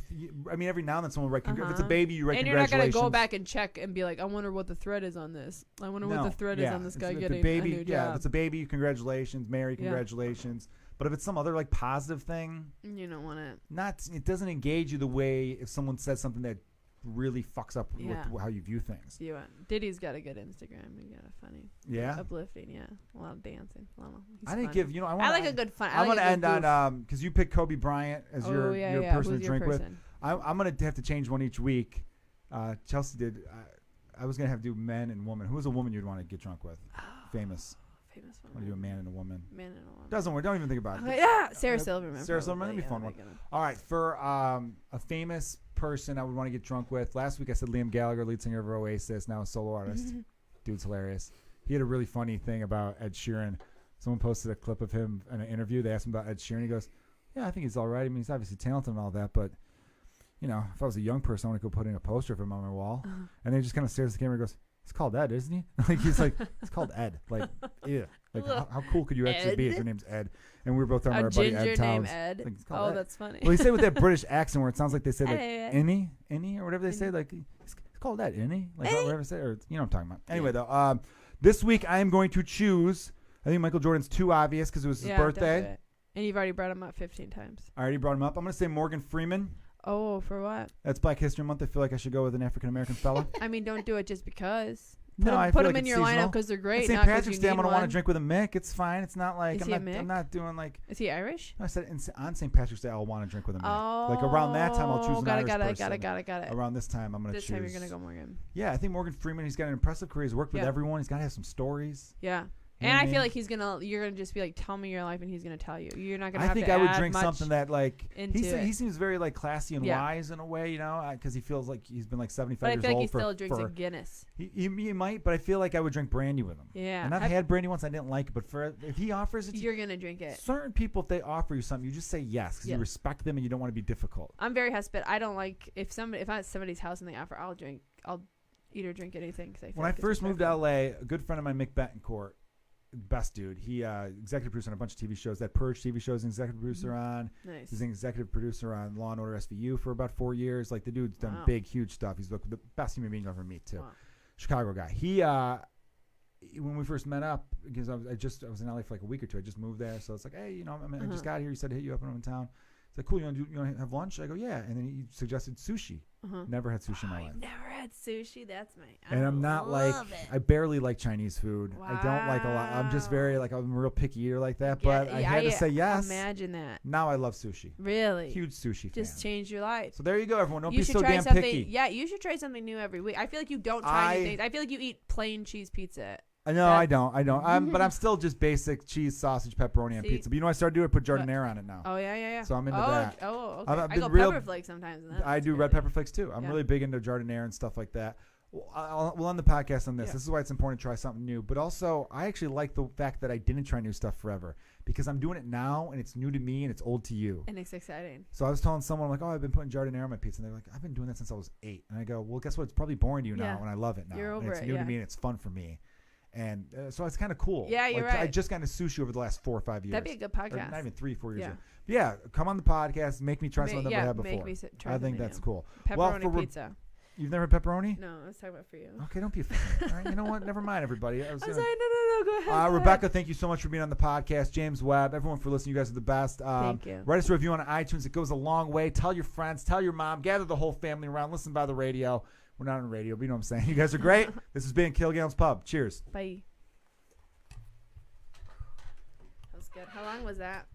I mean, every now and then someone will write, if it's a baby, you write congratulations. And you're not going to go back and check and be like, I wonder what the thread is on this. I wonder what the thread is on this guy getting a new job. Yeah, if it's a baby, congratulations. Mary, congratulations. But if it's some other like positive thing, you don't want it. It doesn't engage you the way if someone says something that really fucks up with how you view things. Diddy's got a good Instagram. He got a funny, uplifting, a lot of dancing. I didn't give I like a good fun. I'm gonna end on because you picked Kobe Bryant as your person to drink with. I'm gonna have to change one each week. Chelsea did. I was gonna have to do men and woman. Who was a woman you'd want to get drunk with? Famous. famous one. What are you, a man and a woman? Man and a woman. Doesn't work. Don't even think about it. Okay, yeah, Sarah Silverman. Sarah Silverman, that'd be Yeah, fun one. my goodness. All right, for a famous person I would want to get drunk with. Last week I said Liam Gallagher, lead singer of Oasis, now a solo artist. Dude's hilarious. He had a really funny thing about Ed Sheeran. Someone posted a clip of him in an interview. They asked him about Ed Sheeran. He goes, "Yeah, I think he's all right. I mean, he's obviously talented and all that, but you know, if I was a young person, I want to go put in a poster of him on my wall." And then he just kind of stares at the camera and goes, "It's called Ed, isn't he?" Like he's like, "It's called Ed." Like, yeah. Like how cool could you actually be if your name's Ed? And we were both talking about our buddy Ed Towns. Ed. Like, it's called Ed. That's funny. Well, he said with that British accent where it sounds like they say like Ed. "innie" or whatever they say. Like it's called Ed, innie. Like whatever they say, or you know what I'm talking about. Anyway, though, this week I am going to choose. I think Michael Jordan's too obvious because it was his birthday. Don't do it. And you've already brought him up 15 times. I already brought him up. I'm going to say Morgan Freeman. Oh, for what? That's Black History Month. I feel like I should go with an African American fella. I mean, don't do it just because. I Put feel them like in it's your lineup seasonal. because they're great. It's St. not 'cause Patrick's you Day. I'm need going to want to one. drink with a Mick. It's fine. It's not like Is he a Mick? I'm not doing like. Is he Irish? I said on St. Patrick's Day I'll want to drink with a Mick. Like around that time I'll choose an Irish person. Got it. Around this time I'm going to choose. This time you're going to go Morgan. Yeah, I think Morgan Freeman. He's got an impressive career. He's worked with Yeah. everyone. He's got to have some stories. Yeah. You know And what I I feel mean? like you're gonna just be like, tell me your life, and he's gonna tell you. You're not gonna I have think to I would add drink much something that like into he it. seems very like classy and Yeah. wise in a way, you know, because he feels like he's been like 75 But I years feel like old he still for, drinks a Guinness. He might, but I feel like I would drink brandy with him. Yeah. And I've had brandy once, I didn't like it, but if he offers it to You're gonna drink it. certain people, if they offer you something, you just say yes because you Yes. respect them and you don't want to be difficult. I'm very hospitable. I don't like if I'm at somebody's house and they offer, I'll eat or drink anything. Cause I feel When I like it's first moved to respectful. LA, a good friend of mine, Mick Betancourt, best dude. He executive producer on a bunch of TV shows. That Purge TV show is an executive producer on. Nice. He's an executive producer on Law and Order SVU for about 4 years. Like the dude's done Wow. big, huge stuff. He's the best human being you'll ever meet too. Wow. Chicago guy. He when we first met up, because I was in LA for like a week or two. I just moved there, so it's like, hey, you know, I just got here. He said to hit you up when I'm in town. It's like, cool. You want to have lunch? I go, yeah. And then he suggested sushi. Never had sushi in my life. Never had sushi. That's my. And I'm not like I barely like Chinese food. Wow. I don't like a lot. I'm just very like I'm a real picky eater like that. But I had to say yes. Imagine that. Now I love sushi. Really. Huge sushi fan. Just changed your life. So there you go, everyone. Don't You be should so try damn something. picky. Yeah, you should try something new every week. I feel like you don't try new things. I feel like you eat plain cheese pizza. No, I don't. But I'm still just basic cheese, sausage, pepperoni, and pizza. But you know, I started doing it. Put jardinera on it now. Oh yeah. So I'm into that. Oh, okay. I've I been go real- pepper flakes sometimes. And I do red pepper flakes too. I'm really big into jardinera and stuff like that. We'll end the podcast on this. Yeah. This is why it's important to try something new. But also, I actually like the fact that I didn't try new stuff forever because I'm doing it now and it's new to me and it's old to you. And it's exciting. So I was telling someone, I'm like, oh, I've been putting jardinera on my pizza. And they're like, I've been doing that since I was 8. And I go, well, guess what? It's probably boring to you now, and I love it now. You're over and it's it, new to me and it's fun for me. And so it's kind of cool. Yeah, you're right. I just got into sushi over the last 4 or 5 years. That'd be a good Or podcast. not even 3, 4 years. Yeah. Ago. But yeah, come on the podcast. Make me try something I've never had before. Make me try I think something that's new. cool. Pepperoni pizza. You've never had pepperoni? No, I was talking about for you. Okay, don't be offended. All right, you know what? Never mind, everybody. I'm sorry. No. Go ahead. Rebekah, thank you so much for being on the podcast. James Webb, everyone for listening. You guys are the best. Thank you. Write us a review on iTunes. It goes a long way. Tell your friends. Tell your mom. Gather the whole family around. Listen by the radio. We're not on radio, but you know what I'm saying. You guys are great. This has been Kilgallon's Pub. Cheers. Bye. That was good. How long was that?